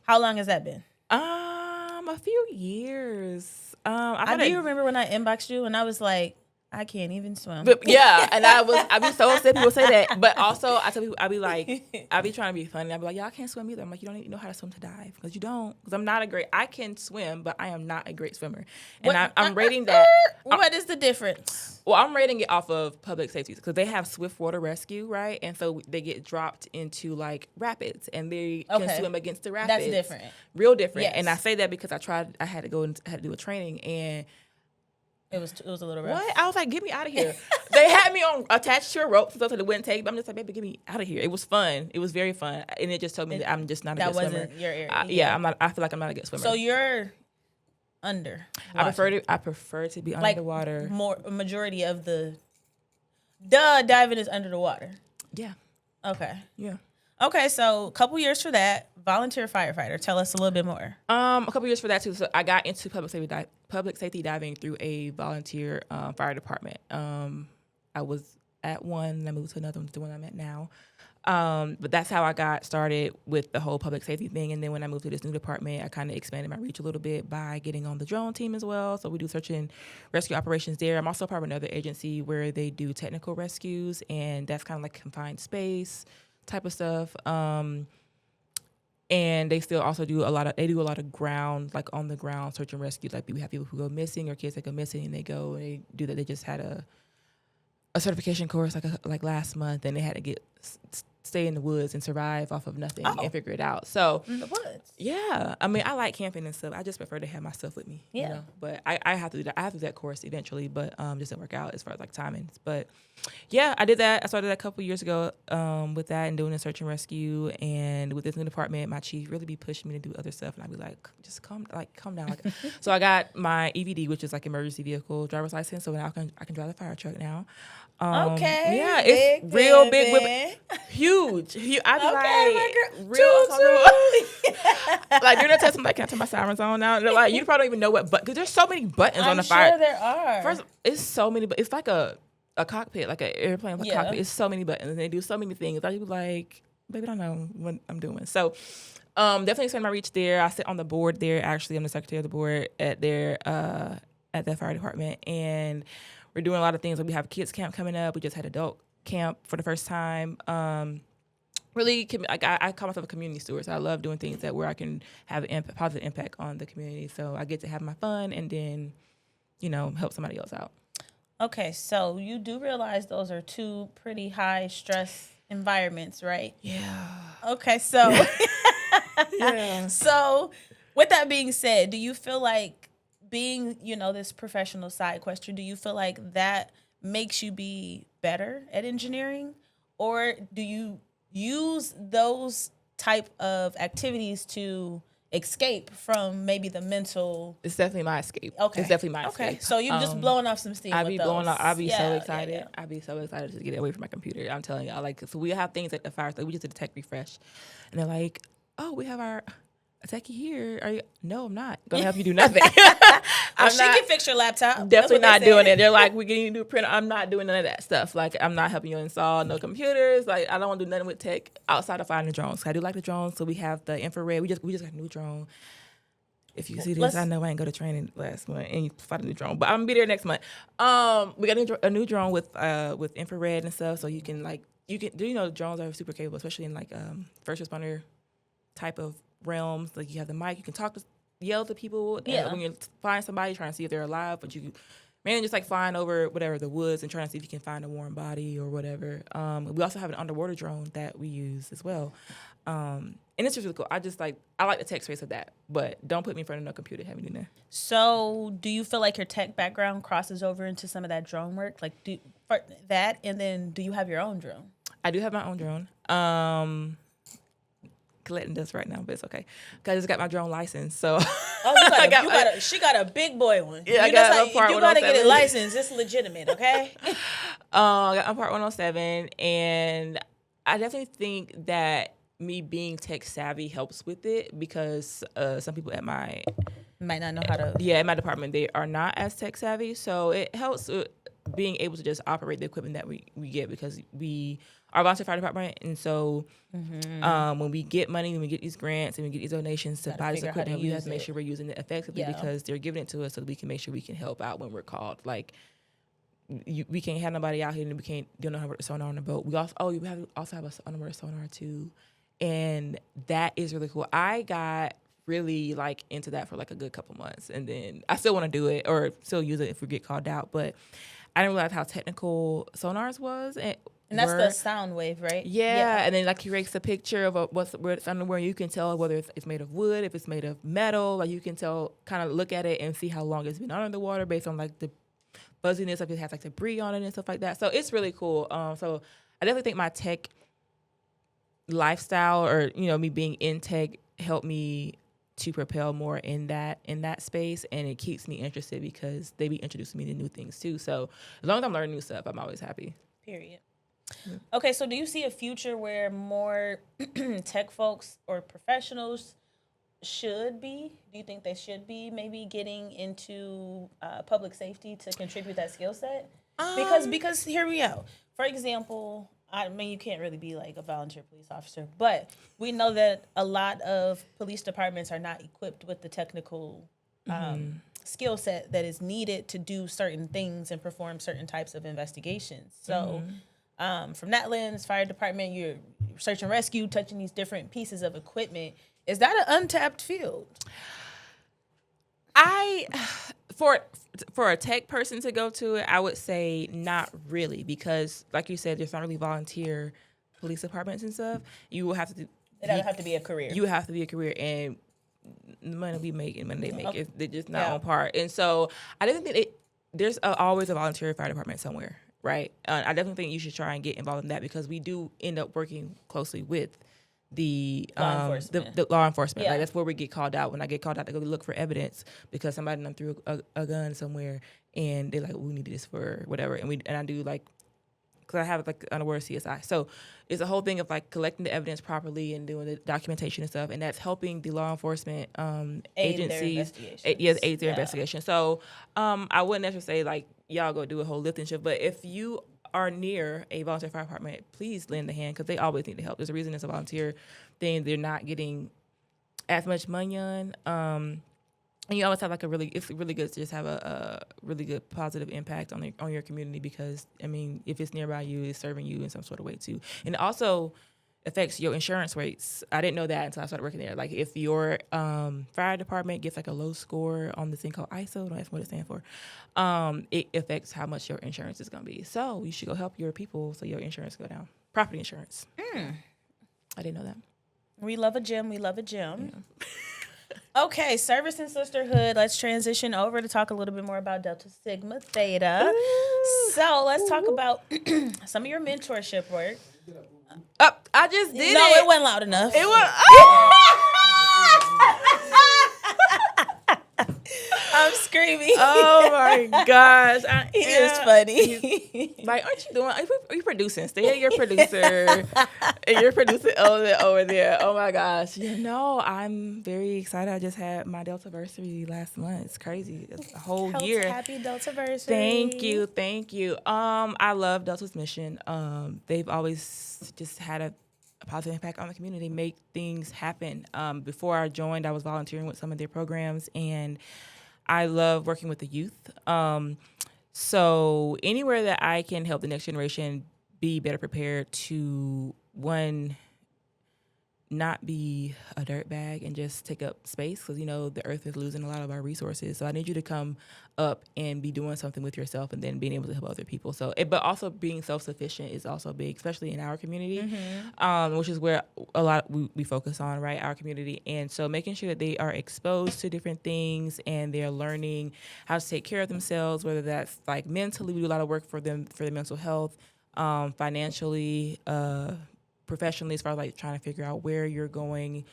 How long has that been? A few years. I do remember when I inboxed you and I was like, I can't even swim. But yeah, and I'd be so upset people say that. But also, I tell people, I'd be trying to be funny. I'd be like, y'all can't swim either. I'm like, you don't even know how to swim to dive. Because you don't. Because I'm not I can swim, but I am not a great swimmer. And I'm rating that. What is the difference? Well, I'm rating it off of public safety because they have swift water rescue, right? And so they get dropped into like rapids and they can swim against the rapids. That's different. Real different. Yes. And I say that because I had to go and had to do a training and it was a little rough. what? I was like, get me out of here. They had me on attached to a rope, so they wouldn't take. But I'm just like, baby, get me out of here. It was fun. It was very fun, and it just told me that I'm just not a good swimmer. That wasn't your area. Yeah, I'm not. I feel like I'm not a good swimmer. So you're under. I prefer to be under the water. A majority of the diving is under the water. Yeah. Okay. Yeah. Okay, so a couple years for that. Volunteer firefighter. Tell us a little bit more. A couple years for that too. So I got into public safety diving through a volunteer fire department. I was at one, and I moved to another one, the one I'm at now. But that's how I got started with the whole public safety thing. And then when I moved to this new department, I kind of expanded my reach a little bit by getting on the drone team as well. So we do search and rescue operations there. I'm also part of another agency where they do technical rescues, and that's kind of like confined space type of stuff. And they still also do a lot of ground, like on the ground search and rescue. Like we have people who go missing or kids that go missing, and they do that. They just had a certification course like last month, and they had to stay in the woods and survive off of nothing and figure it out. So in the woods. Yeah. I mean, I like camping and stuff. I just prefer to have my stuff with me. Yeah. You know? But I have to do that. I have to do that course eventually, but just didn't work out as far as like timings. But yeah, I did that. I started that a couple years ago with that and doing the search and rescue. And with this new department, my chief really be pushing me to do other stuff, and I'd be like, just calm down. Like, so I got my EVD, which is like emergency vehicle driver's license. So now I can drive the fire truck now. Okay. Yeah, it's big, real big, huge. I'd be like, real. Like, during the test, I'm like, can I turn my sirens on now? And they're like, you probably don't even know what button, because there's so many buttons on the fire. I'm sure there are. First, it's so many, but it's like a cockpit, like an airplane with a cockpit. It's so many buttons, and they do so many things. I'd be like, baby, I don't know what I'm doing. So, definitely expand my reach there. I sit on the board there. Actually, I'm the secretary of the board at that fire department, and we're doing a lot of things. Like we have kids camp coming up. We just had adult camp for the first time. Really, I call myself a community steward. So I love doing things where I can have a positive impact on the community. So I get to have my fun and then, help somebody else out. Okay, so you do realize those are two pretty high stress environments, right? Yeah. Okay, so yeah. So with that being said, do you feel like being, this professional Sidequester, do you feel like that makes you be better at engineering? Or do you use those type of activities to escape from maybe the mental? It's definitely my escape. Okay. It's definitely my escape. Okay. So you're just blowing off some steam. I'd be blowing off. I'd be so excited. Yeah. I'd be so excited to get away from my computer. I'm telling you. So we have things at the fire. Like we just did a tech refresh. And they're like, oh, we have our TechE here. Are you? No, I'm not gonna help you do nothing. She can fix your laptop. Definitely not doing it. They're like, we're getting you to do a printer. I'm not doing none of that stuff. Like, I'm not helping you install no computers. Like, I don't want to do nothing with tech outside of finding the drones. I do like the drones, so we have the infrared. We just got a new drone. If you see this, I know I ain't go to training last month and you find a new drone, but I'm gonna be there next month. We got a new drone with infrared and stuff, so you can drones are super capable, especially in like first responder type of realms. Like you have the mic, you can yell to people when you find somebody, trying to see if they're alive, but you mainly just like flying over whatever the woods and trying to see if you can find a warm body or whatever. We also have an underwater drone that we use as well. And it's just really cool. I like the tech space of that, but don't put me in front of no computer having in there. So, do you feel like your tech background crosses over into some of that drone work? Like, for that, and then do you have your own drone? I do have my own drone. Collecting dust right now, but it's okay. Cause I just got my drone license, so. She got a big boy one. Yeah, I got a part 107. You gotta get it licensed. It's legitimate, okay? I got my part 107, and I definitely think that me being tech savvy helps with it because some people at my might not know how to. Yeah, in my department, they are not as tech savvy, so it helps with being able to just operate the equipment that we get because we are a volunteer fire department, and so when we get money, when we get these grants and we get these donations to buy this equipment, we have to make sure we're using it effectively because they're giving it to us so that we can make sure we can help out when we're called. Like, we can't have nobody out here and we don't know how to work the sonar on the boat. We also have a underwater sonar too, and that is really cool. I got really like into that for like a good couple months, and then I still want to do it or still use it if we get called out, but I didn't realize how technical sonars was. And that's the sound wave, right? Yeah, and then like he rakes a picture of where it's underwear. You can tell whether it's made of wood, if it's made of metal. Like you can tell, kind of look at it and see how long it's been under the water based on like the fuzziness, if it has like debris on it and stuff like that. So it's really cool. So I definitely think my tech lifestyle, or me being in tech, helped me to propel more in that space, and it keeps me interested because they be introducing me to new things too. So as long as I'm learning new stuff, I'm always happy. Period. Okay, so do you see a future where more tech folks or professionals should be? Do you think they should be maybe getting into public safety to contribute that skill set? Because here we go. For example, I mean, you can't really be like a volunteer police officer, but we know that a lot of police departments are not equipped with the technical skill set that is needed to do certain things and perform certain types of investigations. So from that lens, fire department, you're search and rescue, touching these different pieces of equipment. Is that an untapped field? For a tech person to go to it, I would say not really, because like you said, there's not really volunteer police departments and stuff. You will have to. It would have to be a career. You have to be a career, and the money we make and money they make, they're just not on par. And so I definitely think there's always a volunteer fire department somewhere, right? I definitely think you should try and get involved in that because we do end up working closely with the law enforcement. Like that's where we get called out. When I get called out to go look for evidence because somebody done threw a gun somewhere, and they're like, we need this for whatever, and I do like, because I have like underwater CSI, so it's a whole thing of like collecting the evidence properly and doing the documentation and stuff, and that's helping the law enforcement agencies aid their investigation. So I wouldn't necessarily say like y'all go do a whole lifting shift, but if you are near a volunteer fire department, please lend a hand because they always need the help. There's a reason it's a volunteer thing. They're not getting as much money on. And you always have like it's really good to just have a really good positive impact on your community because, I mean, if it's nearby you, it's serving you in some sort of way too. And it also affects your insurance rates. I didn't know that until I started working there. Like if your fire department gets like a low score on this thing called ISO, don't ask me what it stands for, it affects how much your insurance is going to be. So you should go help your people so your insurance go down. Property insurance. I didn't know that. We love a gym. Yeah. Okay, service and sisterhood. Let's transition over to talk a little bit more about Delta Sigma Theta. Ooh. So let's talk about some of your mentorship work. I just did it. No, it wasn't loud enough. It was. I'm screaming. Oh my gosh. He is funny. Like, aren't you doing? Are you producing? Stay at your producer. And you're producing over there. Oh my gosh. I'm very excited. I just had my Deltaversary last month. It's crazy. It's a whole year. Happy Deltaversary. Thank you. I love Delta's mission. They've always just had a positive impact on the community, make things happen. Before I joined, I was volunteering with some of their programs, and I love working with the youth. So anywhere that I can help the next generation be better prepared to, one, not be a dirtbag and just take up space, because the earth is losing a lot of our resources. So I need you to come up and be doing something with yourself, and then being able to help other people. So, but also being self-sufficient is also big, especially in our community, which is where a lot we focus on, right? Our community. And so making sure that they are exposed to different things and they're learning how to take care of themselves, whether that's like mentally, we do a lot of work for them for their mental health, financially, professionally, as far as like trying to figure out where you're going,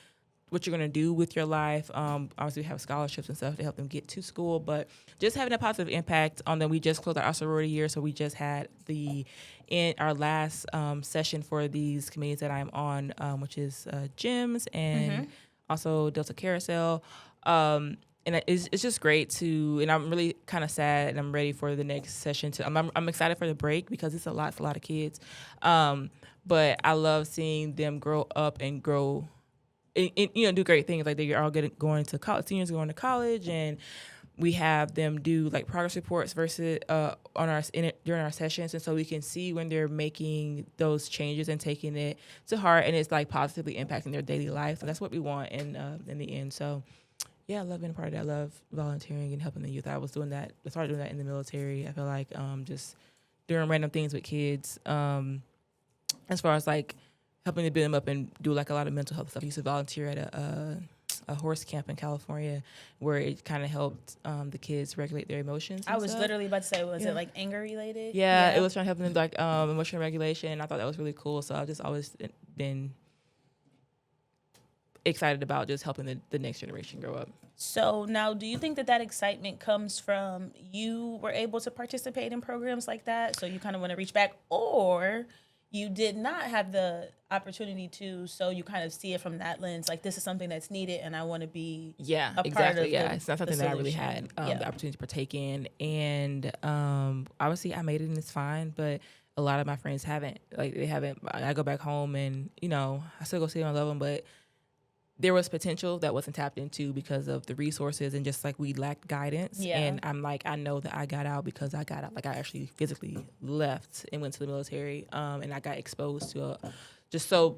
what you're going to do with your life. Obviously, we have scholarships and stuff to help them get to school, but just having a positive impact on them. We just closed our sorority year, so we just had in our last session for these committees that I'm on, which is gyms and also Delta Carousel. And it's just great and I'm really kind of sad, and I'm ready for the next session. I'm excited for the break because it's a lot of kids. But I love seeing them grow up and grow, and do great things. Like they are all going to college, seniors going to college, and we have them do like progress reports versus during our sessions, and so we can see when they're making those changes and taking it to heart, and it's like positively impacting their daily life. And that's what we want in the end. So. Yeah, I love being a part of that. I love volunteering and helping the youth. I started doing that in the military. I feel like just doing random things with kids, as far as like helping to build them up and do like a lot of mental health stuff. I used to volunteer at a horse camp in California where it kind of helped the kids regulate their emotions. I was literally about to say, was it like anger related? Yeah, it was trying to help them like emotional regulation. I thought that was really cool. So I've just always been excited about just helping the next generation grow up. So now, do you think that excitement comes from you were able to participate in programs like that, so you kind of want to reach back, or you did not have the opportunity to, so you kind of see it from that lens, like this is something that's needed and I want to be a part of it's not something that I really had the opportunity to partake in, and obviously I made it and it's fine, but a lot of my friends haven't. I go back home and I still go see them and love them, but there was potential that wasn't tapped into because of the resources, and just like we lacked guidance. Yeah. And I'm like, I know that I got out because I got out. Like I actually physically left and went to the military, and I got exposed to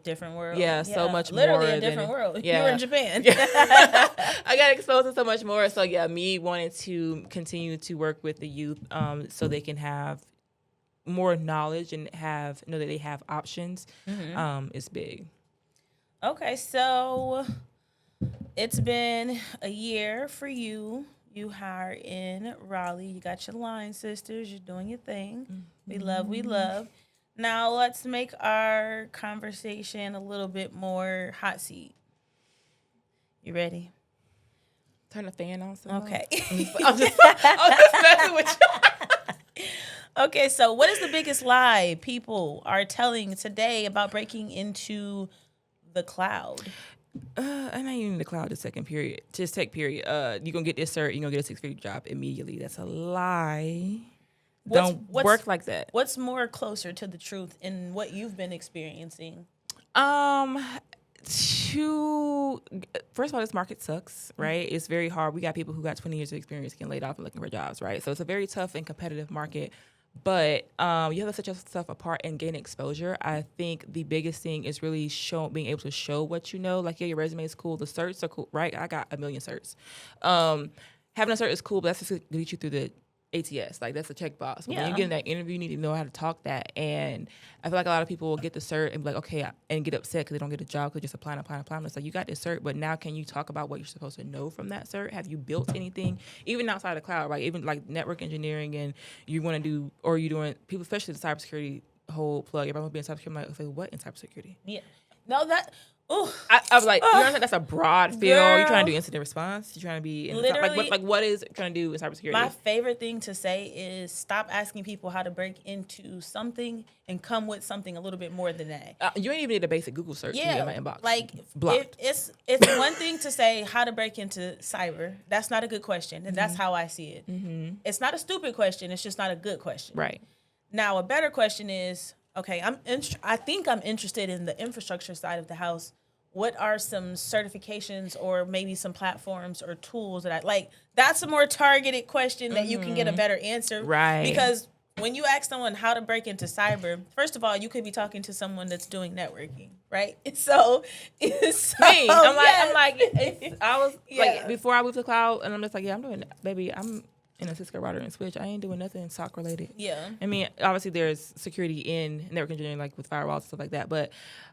different world. Yeah, so much literally more. A different world. Yeah. You were in Japan. I got exposed to so much more. So yeah, me wanting to continue to work with the youth, so they can have more knowledge and know that they have options, is big. Okay, so it's been a year for you. You hired in Raleigh. You got your line sisters. You're doing your thing. Mm-hmm. We love. Now let's make our conversation a little bit more hot seat. You ready? Turn the fan on. Okay. I'm just messing with you. Okay, so what is the biggest lie people are telling today about breaking into the cloud? I'm not even in the cloud this tech period. You're gonna get this cert, you're gonna get a 6-figure job immediately. That's a lie. Don't work like that. What's more closer to the truth in what you've been experiencing? First of all, this market sucks, right? It's very hard. We got people who got 20 years of experience getting laid off and looking for jobs, right? So it's a very tough and competitive market. But you have to set yourself apart and gain exposure. I think the biggest thing is really being able to show what you know. Like, yeah, your resume is cool. The certs are cool, right? I got 1 million certs. Having a cert is cool, but that's just to get you through the ATS. Like, that's a checkbox. When you get in that interview, you need to know how to talk that. And I feel like a lot of people will get the cert and be like, okay, and get upset because they don't get a job because they're just applying. It's like, you got this cert, but now can you talk about what you're supposed to know from that cert? Have you built anything? Even outside of cloud, right? Even like network engineering, and you want to do, or you're doing, people, especially the cybersecurity whole plug. Everybody want to be in cybersecurity. I'm like, okay, what in cybersecurity? Yeah. No, that... I was like, you know, that's a broad field. Girl. You're trying to do incident response. You're trying to be in what is trying to do in cybersecurity? My favorite thing to say is stop asking people how to break into something and come with something a little bit more than that. You ain't even need a basic Google search to be in my inbox. Like, it's one thing to say how to break into cyber. That's not a good question, and that's how I see it. Mm-hmm. It's not a stupid question. It's just not a good question. Right. Now, a better question is, okay, I think I'm interested in the infrastructure side of the house. What are some certifications or maybe some platforms or tools that I like? That's a more targeted question that you can get a better answer. Right. Because when you ask someone how to break into cyber, first of all, you could be talking to someone that's doing networking, right? So Me, I'm like, I was like, before I moved to cloud, and I'm just like, yeah, I'm doing, baby, I'm in a Cisco router and switch. I ain't doing nothing SOC related. Yeah. I mean, obviously there's security in network engineering, like with firewalls and stuff like that, but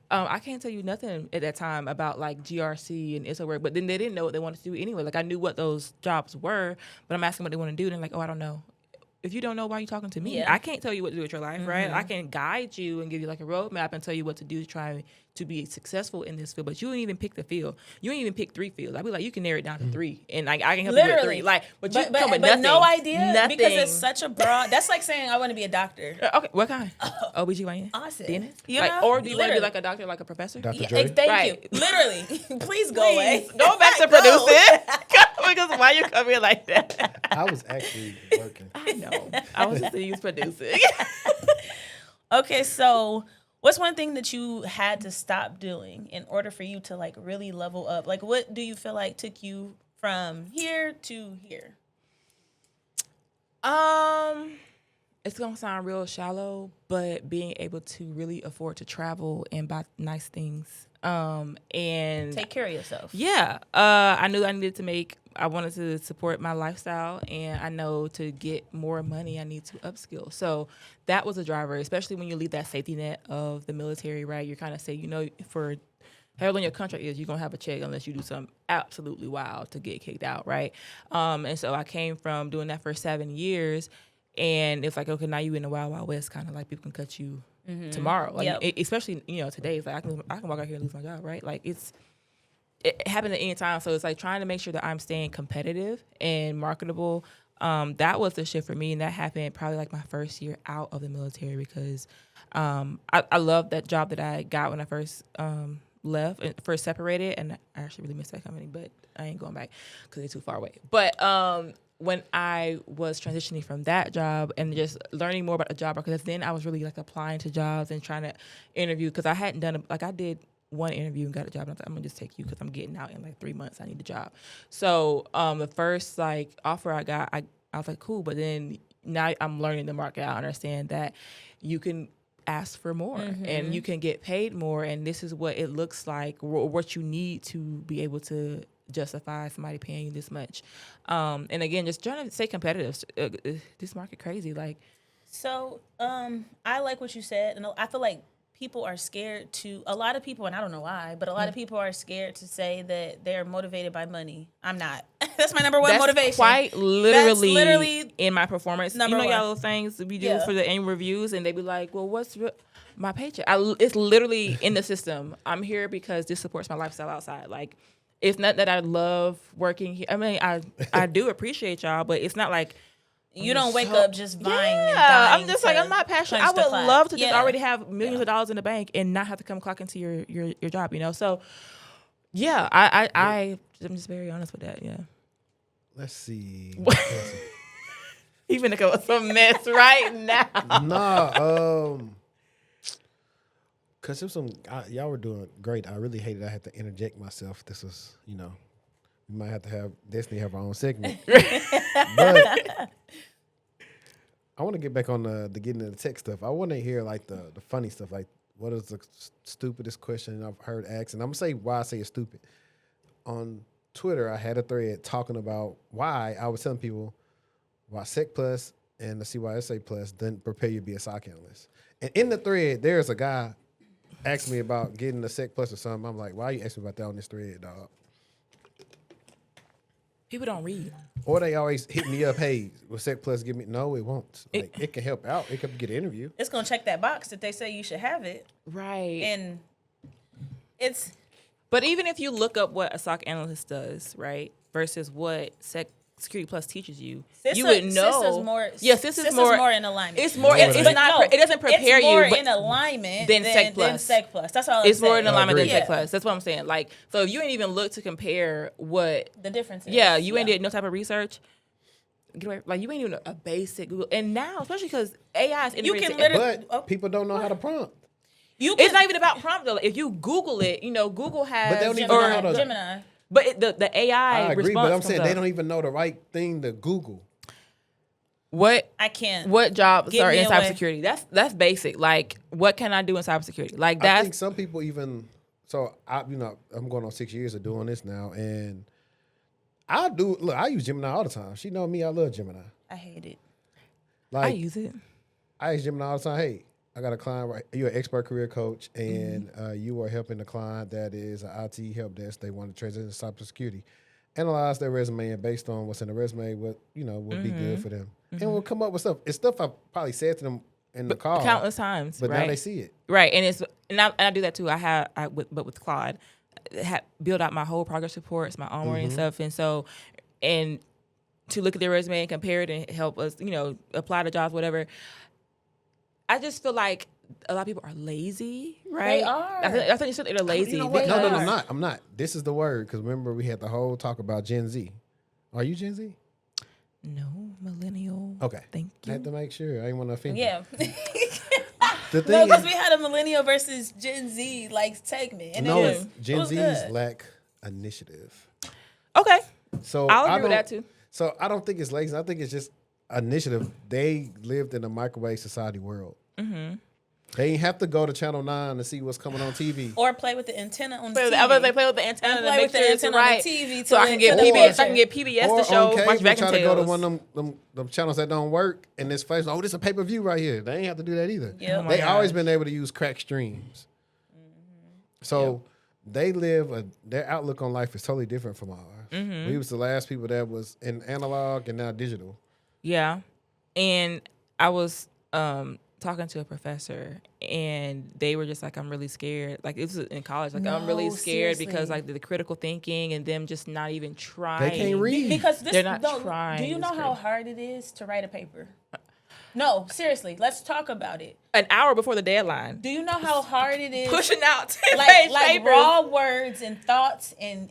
I can't tell you nothing at that time about like GRC and ISO work, but then they didn't know what they wanted to do anyway. Like I knew what those jobs were, but I'm asking what they want to do, and they're like, oh, I don't know. If you don't know, why are you talking to me? Yeah. I can't tell you what to do with your life, right? I can guide you and give you like a roadmap and tell you what to do to try to be successful in this field. But you didn't even pick the field. You ain't even pick 3 fields. I'd be like, you can narrow it down to 3, and I can help you with 3. Like, but you come with nothing. No idea, nothing. because it's such a broad. That's like saying I want to be a doctor. Okay, what kind? OBGYN? Awesome. Dentist? You like, know? or do you want to be like a doctor, like a professor? Dr. Yeah, Dre. thank you. Literally, please go away. Go back to producing. Because why you come here like that? I was actually working. I know. I was just used producing. Okay, so what's one thing that you had to stop doing in order for you to like really level up? Like, what do you feel like took you from here to here? It's gonna sound real shallow, but being able to really afford to travel and buy nice things, and Take care of yourself. yeah, I knew I wanted to support my lifestyle, and I know to get more money, I need to upskill. So that was a driver, especially when you leave that safety net of the military, right? You're kind of say, for however long your contract is, you're going to have a check unless you do something absolutely wild to get kicked out, right? And so I came from doing that for 7 years, and it's like, okay, now you in the wild, wild west, kind of like people can cut you tomorrow. Like, especially, today, it's like I can walk out here and lose my job, right? Like, it happened at any time. So it's like trying to make sure that I'm staying competitive and marketable. That was the shift for me. And that happened probably like my first year out of the military, because I love that job that I got when I first left and first separated. And I actually really miss that company, but I ain't going back because they're too far away. But when I was transitioning from that job and just learning more about the job, because then I was really like applying to jobs and trying to interview, because I hadn't done I did one interview and got a job. And I thought, I'm gonna just take you because I'm getting out in like 3 months. I need a job. So the first like offer I got, I was like, cool. But then now I'm learning the market. I understand that you can ask for more and you can get paid more. And this is what it looks like, what you need to be able to justify somebody paying you this much. And again, just trying to stay competitive. This market crazy. Like, So I like what you said, and I feel like people are scared to, a lot of people, and I don't know why, but a lot of people are scared to say that they're motivated by money. I'm not. That's my number one motivation. Quite literally, That's literally in my performance. number y'all one. little things we do for the annual reviews, and they be like, well, what's my paycheck? It's literally in the system. I'm here because this supports my lifestyle outside. Like, it's not that I love working here. I mean, I do appreciate y'all, but it's not like, You don't wake up just vying and yeah, dying. I'm just like, I'm not passionate. I punch the would clock. love to just Yeah. already have millions of dollars in the bank and not have to come clock into your job, So, yeah, I'm just very honest with that. Yeah. Let's see. Even if it was a mess right now. Nah, cause y'all were doing great. I really hated I had to interject myself. This was, we might have to have Destiny have our own segment. But I want to get back on the getting into the tech stuff. I want to hear like the funny stuff. Like, what is the stupidest question I've heard asked? And I'm gonna say why I say it's stupid. On Twitter, I had a thread talking about why I was telling people why Sec Plus and the CYSA Plus didn't prepare you to be a SOC analyst. And in the thread, there's a guy asked me about getting a Sec Plus or something. I'm like, why are you asking me about that on this thread, dog? People don't read. Or they always hit me up, hey, will Sec Plus give me? No, it won't. Like, it can help out. It can get an interview. It's going to check that box that they say you should have it. Right. And it's... But even if you look up what a SOC analyst does, right, versus what Security Plus teaches you, you would know. CISA's more, CISA's more in alignment. It's more. It doesn't prepare it's more you. in alignment than Sec Plus. Than Sec Plus. That's all. It's more in saying. alignment than Agreed. Sec Plus. That's what I'm saying. Like, so if you ain't even look to compare what The difference is. Yeah, you ain't did no type of research. Get away, like, you ain't even a basic Google. And now, especially because AI is integrated. can literally- But people don't know how to prompt. It's not even about prompt though. If you Google it, Google has But they don't even know how to. Gemini. But the AI I agree, response but I'm saying comes they up. don't even know the right thing to Google. I can't. What jobs Get are me in away. cybersecurity? That's basic. Like, what can I do in cybersecurity? Like, I that's think some people even. So I'm going on 6 years of doing this now, and I use Gemini all the time. She know me. I love Gemini. I hate it. I Like use it. I use Gemini all the time. Hey, I got a client. Right, you're an expert career coach, and you are helping the client that is an IT help desk. They want to transition to cybersecurity. Analyze their resume, and based on what's in the resume, what would be good for them, and we'll come up with stuff. It's stuff I probably said to them in the call Countless times, but right? now they see it. Right, and I do that too. But with Claude, build out my whole progress reports, my onboarding and stuff, and to look at their resume and compare it and help us, apply to jobs, whatever. I just feel like a lot of people are lazy, right? They are. I think they're lazy. You know what? No, They I'm are. not. I'm not. This is the word, because remember we had the whole talk about Gen Z. Are you Gen Z? No, millennial. Okay. Thank I had you. to make sure. I didn't want to offend Yeah. you. The No, thing because is, we had a millennial versus Gen Z segment, and no, it was Gen Z's good. lack initiative. Okay, So I'll I agree with don't- that too. So I don't think it's lazy. I think it's just initiative. They lived in a microwave society world. Mm-hmm. They ain't have to go to Channel 9 to see what's coming on TV. Or play with the antenna on the But TV. I was they play with the antenna And to play make with the sure it's antenna on the right, TV so I to can get the PBS. picture. I can get PBS Or to show on watch cable, Vacuum try to go to Tales. one of them channels that don't work, and this face, oh, this is a pay-per-view right here. They ain't have to do that either. Yep. Oh my They always gosh. been able to use crack streams. So they their outlook on life is totally different from ours. We was the last people that was in analog and now digital. Yeah, and I was talking to a professor, and they were just like, "I'm really scared." Like, this was in college. Like, I'm really No, scared seriously. because like the critical thinking and them just not even trying. They can't read. Because They're not trying. Do you It's know how crazy. hard it is to write a paper? No, seriously. Let's talk about it. An hour before the deadline, Do you know how hard it is? pushing out 10 like page like papers. raw words and thoughts and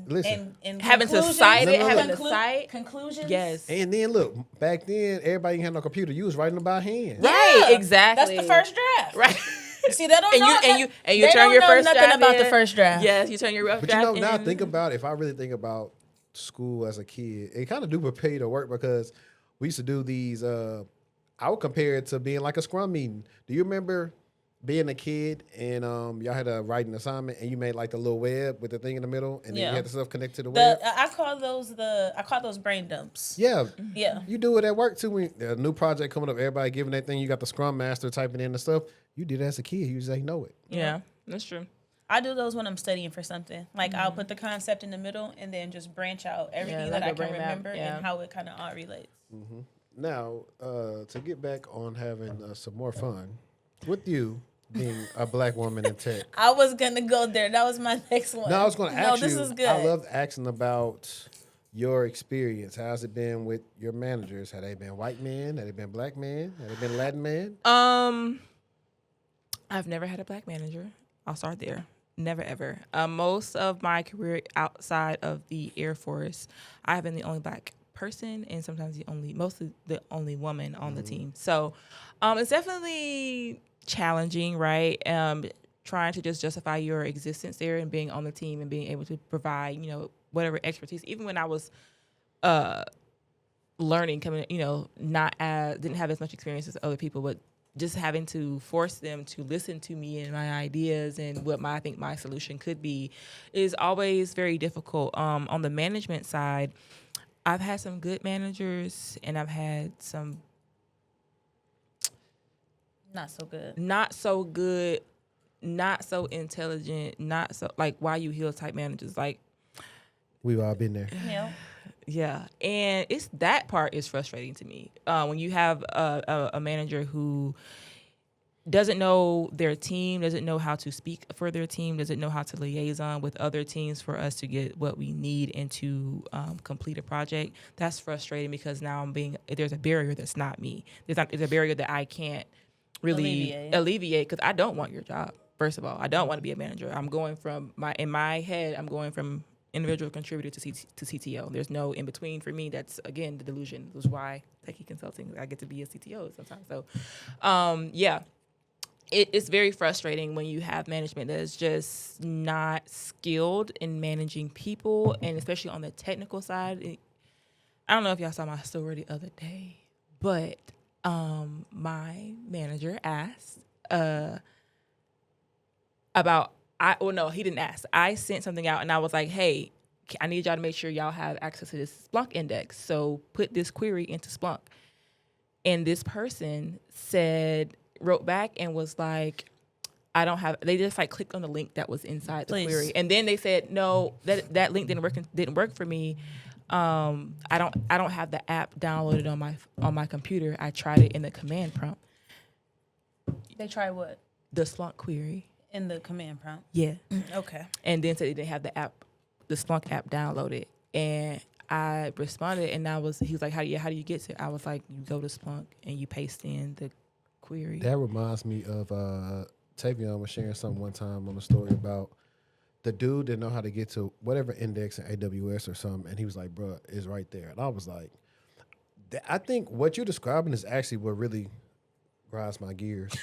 Listen. and Having to conclusions. cite it, No, no, having no. to cite. Conclusions. Yes. And then look, back then everybody didn't have no computer. You was writing them by hand. Right, Yeah, exactly. That's the first draft. Right. See, they don't And know. you they turn don't your know first nothing draft about the in. first draft. Yes, you turn your rough But draft now in. think about, if I really think about school as a kid, it kind of do prepare you to work, because we used to do these, I would compare it to being like a scrum meeting. Do you remember being a kid and y'all had to write an assignment and you made like the little web with the thing in the middle, and then Yeah. you had the stuff connected to the web? I call those brain dumps. Yeah. Yeah. You do it at work too. When a new project coming up, everybody giving that thing, you got the scrum master typing in the stuff. You did it as a kid. You just ain't know it. Yeah, that's true. I do those when I'm studying for something. Like I'll put the concept in the middle and then just branch out everything like that I a can brain map, remember yeah. and how it kind of all relates. Now, to get back on having some more fun with you being a black woman in tech. I was gonna go there. That was my next one. No, I was going to ask this you. is good. I loved asking about your experience. How's it been with your managers? Have they been white men? Have they been black men? Have they been Latin men? I've never had a black manager. I'll start there. Never ever. Most of my career outside of the Air Force, I have been the only black person and sometimes mostly the only woman on the team. So it's definitely challenging, right? Trying to just justify your existence there and being on the team and being able to provide, whatever expertise. Even when I was learning, didn't have as much experience as other people, but just having to force them to listen to me and my ideas and what I think my solution could be is always very difficult. On the management side, I've had some good managers and I've had some Not so good. not so good, not so intelligent, not so like why you heal type managers. Like, We've all been there. Yeah. yeah, and that part is frustrating to me. When you have a manager who doesn't know their team, doesn't know how to speak for their team, doesn't know how to liaison with other teams for us to get what we need and to complete a project. That's frustrating because now there's a barrier that's not me. There's a barrier that I can't really alleviate because I don't want your job. First of all, I don't want to be a manager. I'm going from in my head, I'm going from individual contributor to CTO. There's no in between for me. That's again the delusion. That's why TechE Consulting, I get to be a CTO sometimes. So, yeah, it's very frustrating when you have management that is just not skilled in managing people, and especially on the technical side. I don't know if y'all saw my story the other day, But my manager asked about he didn't ask. I sent something out and I was like, hey, I need y'all to make sure y'all have access to this Splunk index. So put this query into Splunk. And this person wrote back and was like, I don't have, they just like clicked on the link that was inside the query. And then they said, no, that link didn't work for me. I don't have the app downloaded on my computer. I tried it in the command prompt. They tried what? The Splunk query. In the command prompt? Yeah. Okay. And then said they didn't have the Splunk app downloaded. And I responded and he was like, how do you get to it? I was like, you go to Splunk and you paste in the query. That reminds me of Tavion was sharing something one time on a story about the dude didn't know how to get to whatever index in AWS or something, and he was like, bro, it's right there. And I was like, I think what you're describing is actually what really grinds my gears.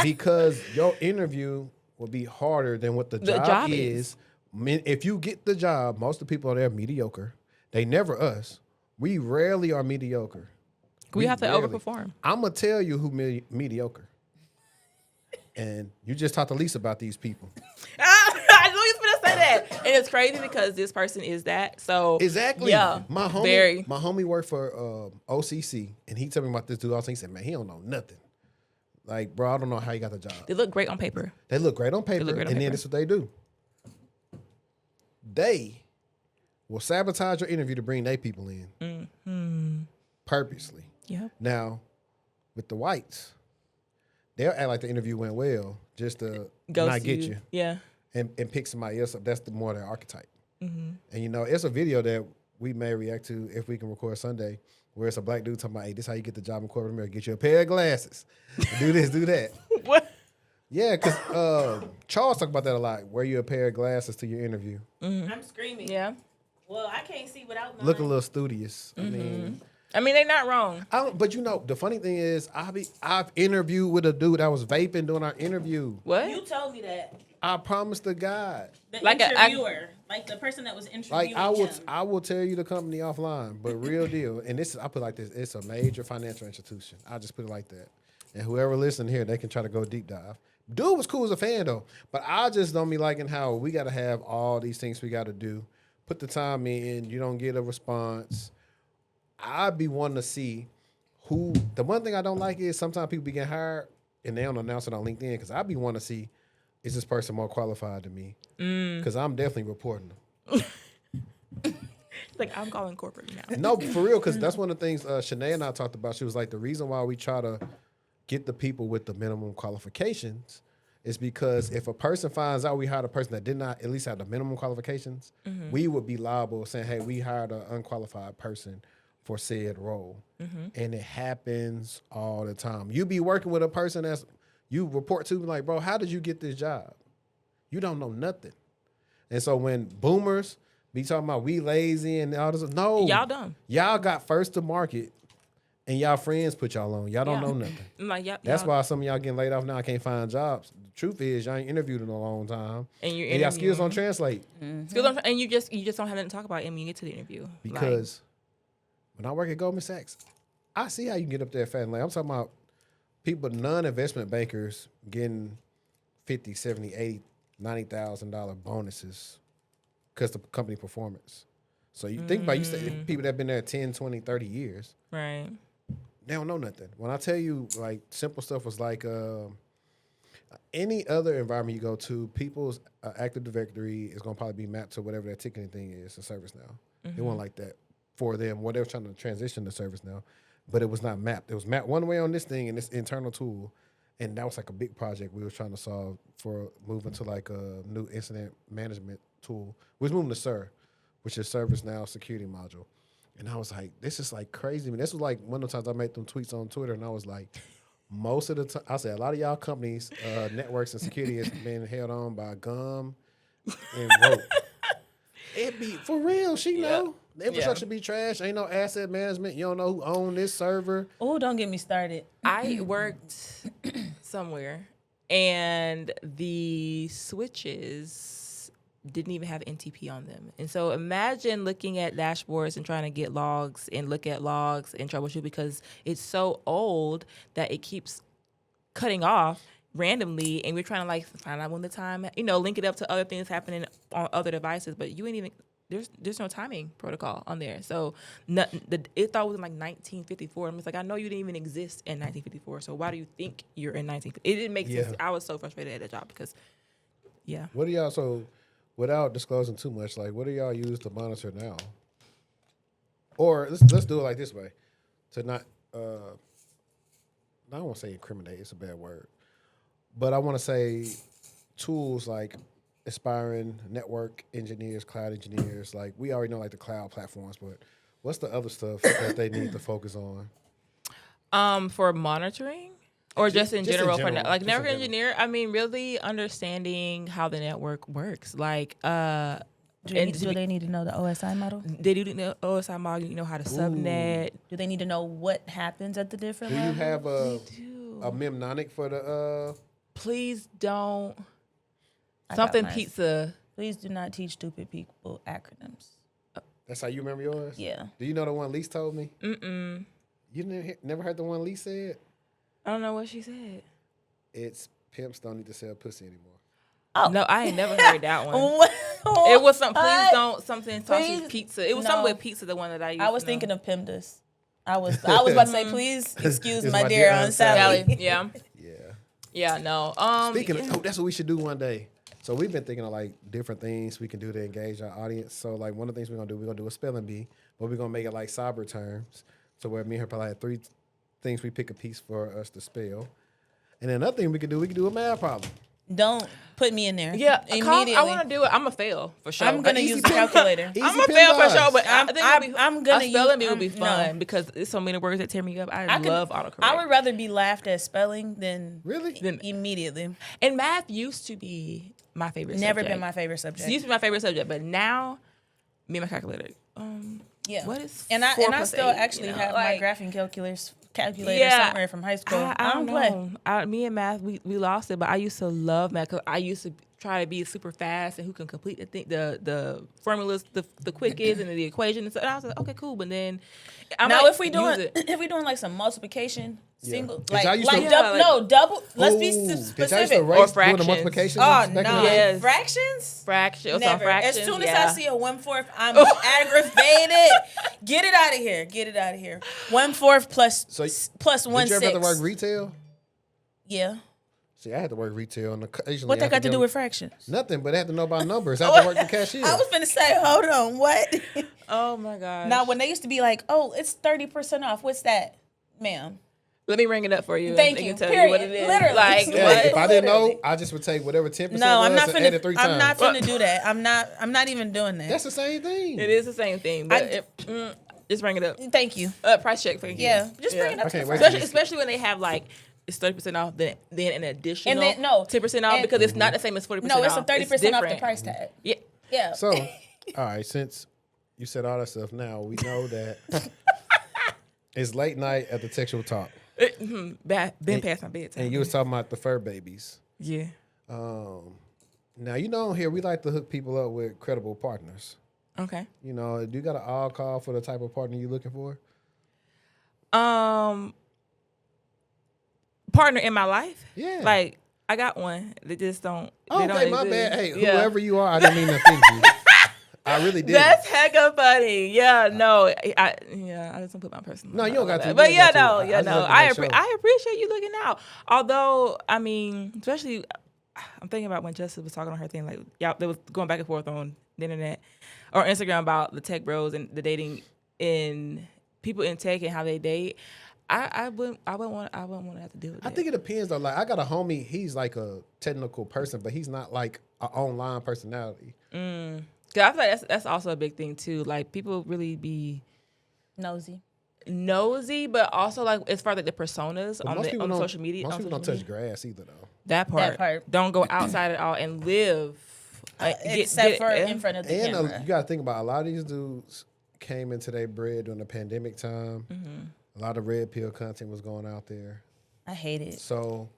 Because your interview will be harder than what the job is. If you get the job, most of the people are there mediocre. They never us. We rarely are mediocre. We have to overperform. I'm going to tell you who mediocre. And you just talked to Lisa about these people. I knew you was going to say that. And it's crazy because this person is that. So exactly. Yeah. My homie worked for OCC, and he told me about this dude. Also, he said, man, he don't know nothing. Like, bro, I don't know how he got the job. They look great on paper. Then that's what they do. They will sabotage your interview to bring their people in. Mm-hmm. Purposely. Yeah. Now, with the whites, they'll act like the interview went well just to not get you. Yeah. And pick somebody else up. That's more their archetype. Mm-hmm. And, it's a video that we may react to if we can record Sunday where it's a black dude talking about, hey, this is how you get the job in corporate America. Get you a pair of glasses. Do this, do that. What? Yeah, because Charles talk about that a lot. Wear you a pair of glasses to your interview. Mm-hmm. I'm screaming. Yeah. Well, I can't see without mine. Look a little studious. Mm-hmm. I mean, they're not wrong. But the funny thing is, I've interviewed with a dude that was vaping during our interview. What? You told me that. I promised to God. The interviewer, like the person that was interviewing him. I will tell you the company offline, but real deal. And I put it like this: it's a major financial institution. I just put it like that. And whoever listened here, they can try to go deep dive. Dude was cool as a fan though, but I just don't be liking how we got to have all these things we got to do. Put the time in, you don't get a response. I'd be wanting to see who. The one thing I don't like is sometimes people be getting hired and they don't announce it on LinkedIn because I'd be wanting to see, is this person more qualified than me? Because I'm definitely reporting them. Like, I'm calling corporate now. No, for real, because that's one of the things Shanae and I talked about. She was like, the reason why we try to get the people with the minimum qualifications is because if a person finds out we hired a person that did not at least have the minimum qualifications, we would be liable saying, hey, we hired an unqualified person for said role. And it happens all the time. You be working with a person that's, you report to, like, bro, how did you get this job? You don't know nothing. And so when boomers be talking about we lazy and all this, no. Y'all dumb. Y'all got first to market and y'all friends put y'all on. Y'all don't know nothing. Like, That's why some of y'all getting laid off now. I can't find jobs. The truth is, y'all ain't interviewed in a long time. And y'all skills don't translate. And you just don't have nothing to talk about when you get to the interview. Because when I work at Goldman Sachs, I see how you can get up there fat and late. I'm talking about people, non-investment bankers getting $50,000, $70,000, $80,000, $90,000 bonuses because the company performance. So you think about, you say people that have been there 10, 20, 30 years. Right. They don't know nothing. When I tell you, like, simple stuff was like any other environment you go to, people's Active Directory is going to probably be mapped to whatever that ticketing thing is, to ServiceNow. It wasn't like that for them. What they were trying to transition to ServiceNow, but it was not mapped. It was mapped one way on this thing and this internal tool, and that was like a big project we were trying to solve for moving to like a new incident management tool. We was moving to SIR, which is ServiceNow security module. And I was like, this is like crazy. I mean, this was like one of the times I made them tweets on Twitter, and I was like, most of the time, I said, a lot of y'all companies, networks and security has been held on by gum and rope. It be, for real, she know. The infrastructure be trash. Ain't no asset management. You don't know who owned this server. Oh, don't get me started. I worked somewhere, and the switches didn't even have NTP on them. And so imagine looking at dashboards and trying to get logs and look at logs and troubleshoot because it's so old that it keeps cutting off randomly, and we're trying to like find out when the time, link it up to other things happening on other devices, but you ain't even, there's no timing protocol on there. So it thought it was in like 1954. I'm just like, I know you didn't even exist in 1954, so why do you think you're in 1950? It didn't make sense. I was so frustrated at the job because, What do y'all, so without disclosing too much, like what do y'all use to monitor now? Or let's do it like this way, to not, I don't want to say incriminate, it's a bad word, but I want to say tools like aspiring network engineers, cloud engineers, like we already know like the cloud platforms, but what's the other stuff that they need to focus on? For monitoring? Or just in general, for network general. engineer, I mean, really understanding how the network works. Like, do they need to know the OSI model? They do know OSI model, how to subnet. Do they need to know what happens at the different Do you levels? have a memnonic for the Please don't. I got Something mine. pizza. Please do not teach stupid people acronyms. That's how you remember yours? Yeah. Do you know the one Lise told me? Mm-mm. You never heard the one Lise said? I don't know what she said. It's pimps don't need to sell pussy anymore. Oh. No, I ain't never heard that one. It It was some, please don't, something sausage Please, pizza. It was no. something with pizza, the one that I used I was to thinking know. of PIMDAS. I was about to say, please excuse It's my my dear dear Aunt Aunt Sally. Sally. Yeah. Yeah. Yeah, no. Speaking of, that's what we should do one day. So we've been thinking of like different things we can do to engage our audience. So like one of the things we're gonna do a spelling bee, but we're gonna make it like cyber terms. So where me and her probably had 3 things we pick a piece for us to spell. And then another thing we can do a math problem. Don't put me in there. Yeah, Immediately. I want to do it. I'm a fail for sure. I'm going to use the calculator. Easy I'm a pin fail for dots. sure, but I think I'm gonna a spelling bee use- would be fun no. because it's so many words that tear me up. I love autocorrect. I would rather be laughed at spelling than Really? immediately. And math used to be my favorite Never subject. been my favorite subject. It used to be my favorite subject, but now, me and my calculator. Yeah. What is and I 4 and I plus still 8, actually you know? have Like, my graphing calculator Yeah. somewhere from high school. I don't play. know. Me and math, we lost it, but I used to love math because I used to try to be super fast and who can complete the formulas the quickest and the equation and stuff. And I was like, okay, cool. But then Now if we doing like some multiplication, single Did y'all used to- double. Let's be Did y'all used specific. to Or race doing the fractions. multiplication? Oh back in the no, day? Yes. fractions. fraction, Never. fractions, As soon as yeah. I see a 1/4, I'm aggravated. Get it out of here. Get it out of here. 1/4 plus So, plus Did 1/6. you ever have to work retail? Yeah. See, I had to work retail, and occasionally What I that had got to go- do with fractions? nothing? But I had to know about numbers. I had to work the cashier. I was finna say, hold on, what? Oh my gosh. Now, when they used to be like, oh, it's 30% off. What's that, ma'am? Let me ring it up for you. Thank and you. Tell Period. you what it is. Literally. Like Yeah, what? if I didn't know, Literally. I just would take whatever 10% No, I'm was not and add it 3 finna. times. I'm not finna do that. I'm not even doing that. That's the same thing. It is the same thing, but just bring it up. Thank you. Price check for you. Yeah, just bring it up. I to can't the wait front. till Especially when they have like it's 30% off, then an additional And then- no. 10% off And- because it's not the same as 40% No, it's a off. 30% off the different. price tag. Yeah. Yeah. So, all right, since you said all that stuff, now we know that it's late night at the TechTual Talk, Been past my bedtime. and you was talking about the fur babies. Yeah. Now, you know, here we like to hook people up with credible partners. Okay. You know, do you got an all call for the type of partner you're looking for? Partner in my life. Yeah. Like I got one. They just don't. They Okay, don't my exist. bad. Hey, Yeah. whoever you are, I didn't mean to offend you. I really did. That's hecka funny. Yeah, no, I just don't put my personal. No, you don't got to. But You yeah, don't got no, to. yeah, I just no. like to I make sure. I appreciate you looking out. Although, I mean, especially, I'm thinking about when Justice was talking on her thing, like, yeah, they was going back and forth on the internet or Instagram about the tech bros and the dating in people in tech and how they date. I wouldn't want to have to deal with that. I think it depends though. Like I got a homie, he's like a technical person, but he's not like an online personality. Cause I feel like that's also a big thing too. Like people really be Nosy. nosy, but also like as far as like the personas But on most people don't- social media. Most on people social don't touch media. grass either though. That part. That part. Don't go outside at all and live. Except for in front of the And camera. you gotta think about a lot of these dudes came into their bread during the pandemic time. A lot of red pill content was going out there. I hate it. So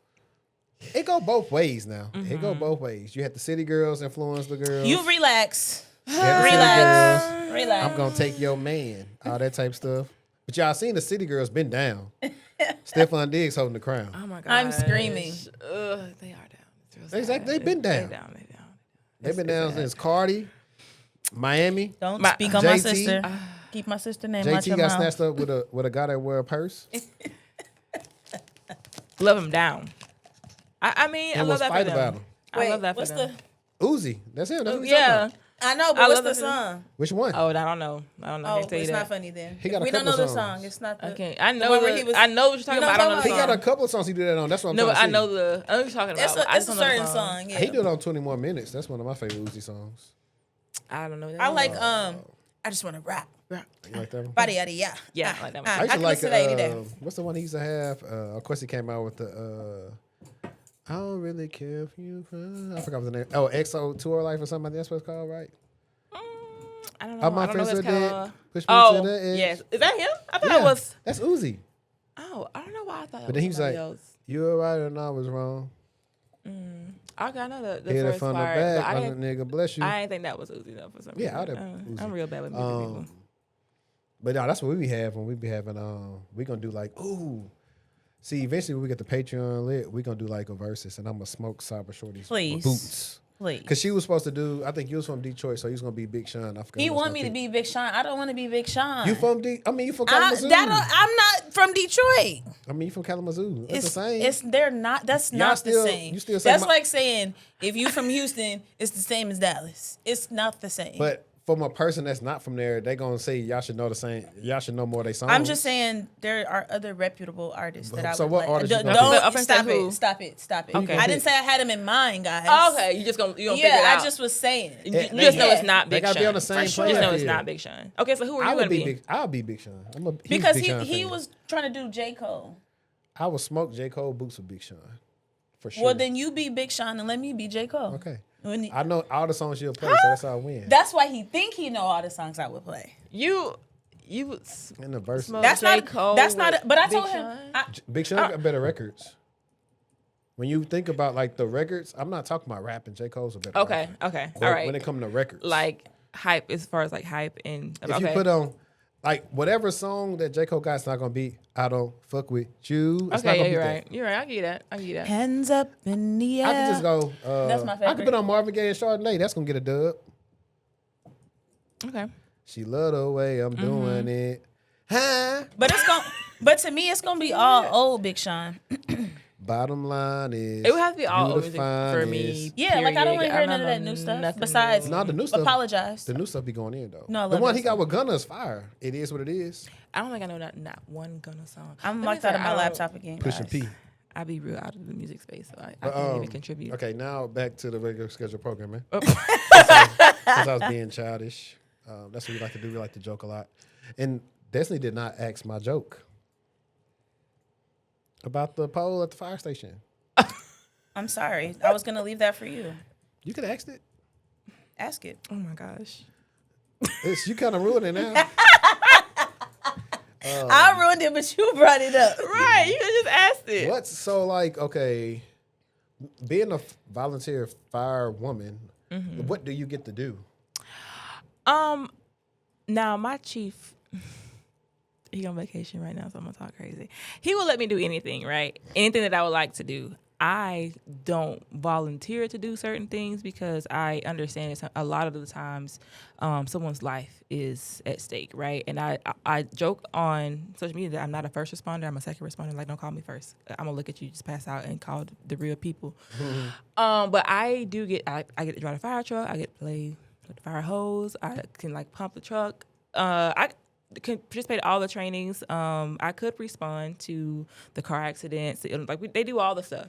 It go both ways now. It go both ways. You had the city girls influence the girls. You relax. You had the city Relax. girls. Relax. I'm gonna take your man. All that type stuff. But y'all seen the city girls been down. Stephon Diggs holding the crown. Oh my god. I'm screaming. They are down. It's real Exactly. sad. They've been down. They down. They've been down since Cardi, Miami. Don't speak on my JT. sister. Keep my sister name out JT your got mouth. snatched up with a guy that wear a purse. Love him down. I mean, And I love was that for fight them. about him. I love that what's for them. Uzi. That's him. That's what he's talking Yeah. about. I know, I but what's love the it. song? Which one? Oh, I don't know. I can't tell you It's that. not funny then. He got a We don't couple know the songs. song. It's not the. Okay, I the know. one where he was- I know what you're talking You know about. I don't know what the He song. got a couple of songs he do that on. That's what I'm No, trying but to I see. know the. I know what you're talking It's about. a certain song. Yeah. He do it on 20 More Minutes. That's one of my favorite Uzi songs. I don't know. That I one. like I just want to rap. You like that one? Body yada yeah. Yeah, I like that one. I used to can like listen to that any day. what's the one he used to have? Of course, he came out with the I don't really care if you. I forgot what the name. Oh, XO Tour Life or something like that. That's what it's called, right? I don't know. All my I don't know friends what are it's dead. called. Push me Oh, to the edge. yes. Is that him? I thought Yeah, it was. that's Uzi. Oh, I don't know why I thought that But then he was somebody like, else. "You were right and I was wrong. Okay, I know the Hit it first from part, the but back, I my didn't, nigga, bless you." I didn't think that was Uzi though for some Yeah, reason. I'd have Uzi. I'm real bad with music people. But no, that's what we be having. When we be having, we gonna do like, ooh. See, eventually when we get the Patreon lit, we gonna do like a versus, and I'm gonna smoke Cybershotiee Please. boots. Please. Cause she was supposed to do. I think you was from Detroit, so you was gonna be Big Sean. I forgot. He who was want gonna me to pick. be Big Sean. I don't want to be Big Sean. You from D? I mean, you from Kalamazoo. I'm not from Detroit. I mean, you from Kalamazoo. It's the same. It's they're not. That's Y'all not still- the same. you still say That's my- like saying if you from Houston, it's the same as Dallas. It's not the same. But from a person that's not from there, they gonna say y'all should know the same. Y'all should know more of their songs. I'm just saying there are other reputable artists that I So would what like. artists you Don't gonna pick? Up and stop say who? it. Stop it. Stop it. Okay. I didn't say I had him in mind, guys. Oh, okay, you gonna figure it Yeah, out. I just was saying. You Yeah, just know yeah. it's not They Big gotta Sean. be on the same For sure. playing You know it's field. not Big Sean. Okay, so who are I you would gonna be be? Big. I'll be Big Sean. I'm a huge Because Big Sean he fan. was trying to do J. Cole. I would smoke J. Cole boots with Big Sean, for sure. Well, then you be Big Sean and let me be J. Cole. Okay. When he- I know all the songs you'll play, so that's how I win. That's why he think he know all the songs I would play. You In the verse, smoke That's J. not. Cole That's not. with But I Big told him. Sean? Big Sean got better records. When you think about like the records, I'm not talking about rapping. J. Cole's a better. Okay, rapper. okay, But all right. When it comes to records, Like hype, as far as like hype and if you put on like whatever song that J. Cole got, it's not gonna be "I Don't Fuck With You." It's not Okay, gonna yeah, you're be right. You're right. I get that. I get that. Hands up in the air. I could just go. That's my I could favorite. put on Marvin Gaye and Chardonnay. That's gonna get a dub. Okay. She love the way I'm doing it. Huh? But it's going. But to me, it's gonna be all old Big Sean. Bottom line is It would have to be all you old the music for me. finest. Yeah, like I don't want to hear period. none of that don't new know stuff. nothing Besides, No, the new stuff. apologize. The new stuff be going in though. No, I the love one that he got song. with Gunna is fire. It is what it is. I don't think I know not one Gunna song. I'm Let me locked say, out of my I don't- laptop again. Push guys. P. I be real out of the music space, so I can't even contribute. Okay, now back to the regular schedule programming. Oh. Since I was being childish, that's what we like to do. We like to joke a lot. And Destiny did not ask my joke about the pole at the fire station. I'm sorry. I was gonna leave that for you. You could have asked it. Ask it. Oh my gosh. You kind of ruined it now. I ruined it, but you brought it up. Right, you could just asked it. What's so like? Okay, being a volunteer fire woman, what do you get to do? Now my chief, he on vacation right now, so I'm gonna talk crazy. He will let me do anything, right? Anything that I would like to do. I don't volunteer to do certain things because I understand it's a lot of the times someone's life is at stake, right? And I joke on social media that I'm not a first responder, I'm a second responder. Like, don't call me first. I'm gonna look at you, just pass out and call the real people. But I do get, I get to drive a fire truck, I get to play with the fire hose, I can like pump the truck. I can participate in all the trainings. I could respond to the car accidents. Like they do all the stuff.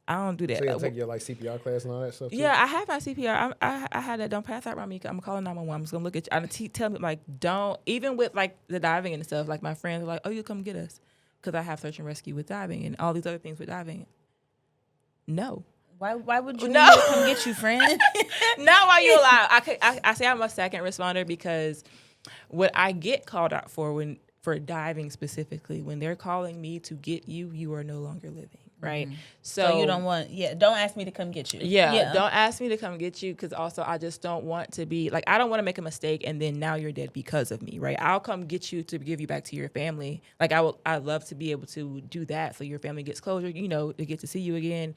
I don't do that. So you gotta take your like CPR class and all that stuff too? Yeah, I have my CPR. I had that. Don't pass out around me. I'm calling 911. I'm just gonna look at you. Tell me like don't. Even with like the diving and stuff. Like my friends are like, oh, you come get us, because I have search and rescue with diving and all these other things with diving. No. Why would you No. need me to come get you, friend? Not while you allow. I say I'm a second responder because what I get called out for diving specifically, when they're calling me to get you, you are no longer living. right? So you don't want, don't ask me to come get you. Don't ask me to come get you, because also I just don't want to be like, I don't want to make a mistake and then now you're dead because of me, right? I'll come get you to give you back to your family. Like I'd love to be able to do that so your family gets closure, you know, to get to see you again.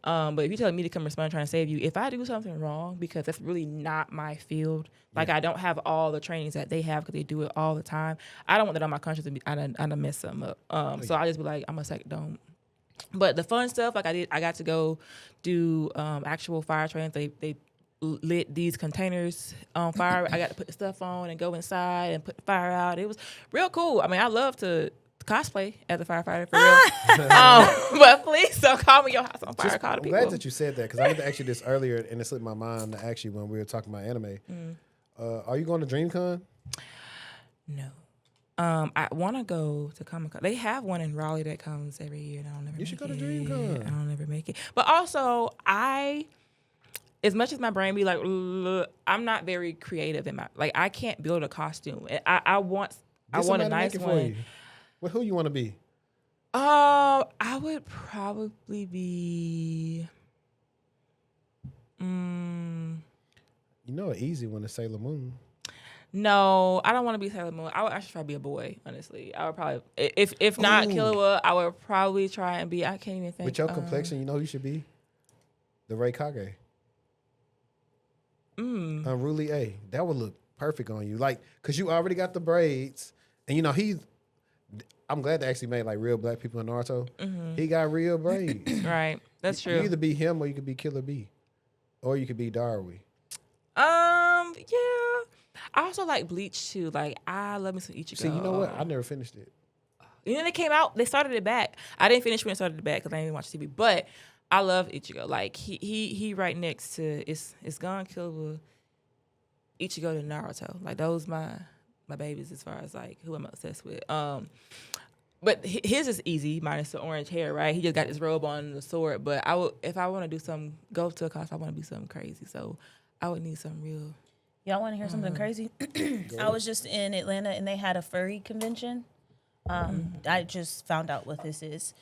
But if you're telling me to come respond trying to save you, if I do something wrong, because that's really not my field, like I don't have all the trainings that they have because they do it all the time. I don't want that on my conscience and I done mess something up. So I just be like, I'm a sec, don't. But the fun stuff, like I got to go do actual fire trains. They lit these containers on fire. I got to put the stuff on and go inside and put the fire out. It was real cool. I mean, I love to cosplay as a firefighter for real. But please don't call me your house on fire. Call the people. I'm glad that you said that, because I meant to ask you this earlier and it slipped my mind to ask you when we were talking about anime. Are you going to DreamCon? No. I want to go to Comic-Con. They have one in Raleigh that comes every year, and I don't ever. You should go to DreamCon. I don't ever make it. But also, as much as my brain be like, I'm not very creative in my, like, I can't build a costume. I want a nice one. Well, who you want to be? I would probably be. You know, an easy one is Sailor Moon. No, I don't want to be Sailor Moon. I would actually try to be a boy, honestly. I would probably, if not Killua, I would probably try and be, I can't even think. With your complexion, you know who you should be? The Ray Kage. Unruly A. That would look perfect on you. Like, because you already got the braids. And, you know, I'm glad they actually made, like, real black people in Naruto. He got real braids. Right. That's true. You either be him or you could be Killer B. Or you could be Darui. Yeah. I also like Bleach too. Like, I love me some Ichigo. See, you know what? I never finished it. You know, they came out, they started it back. I didn't finish when it started it back because I didn't even watch TV. But I love Ichigo. Like, he right next to, it's Gon, Killua, Ichigo, to Naruto. Like, those my babies as far as, like, who I'm obsessed with. But his is easy, minus the orange hair, right? He just got this robe on and the sword. But if I want to go to a class, I want to be something crazy. So I would need some real. Y'all want to hear something crazy? I was just in Atlanta and they had a furry convention. I just found out what this is.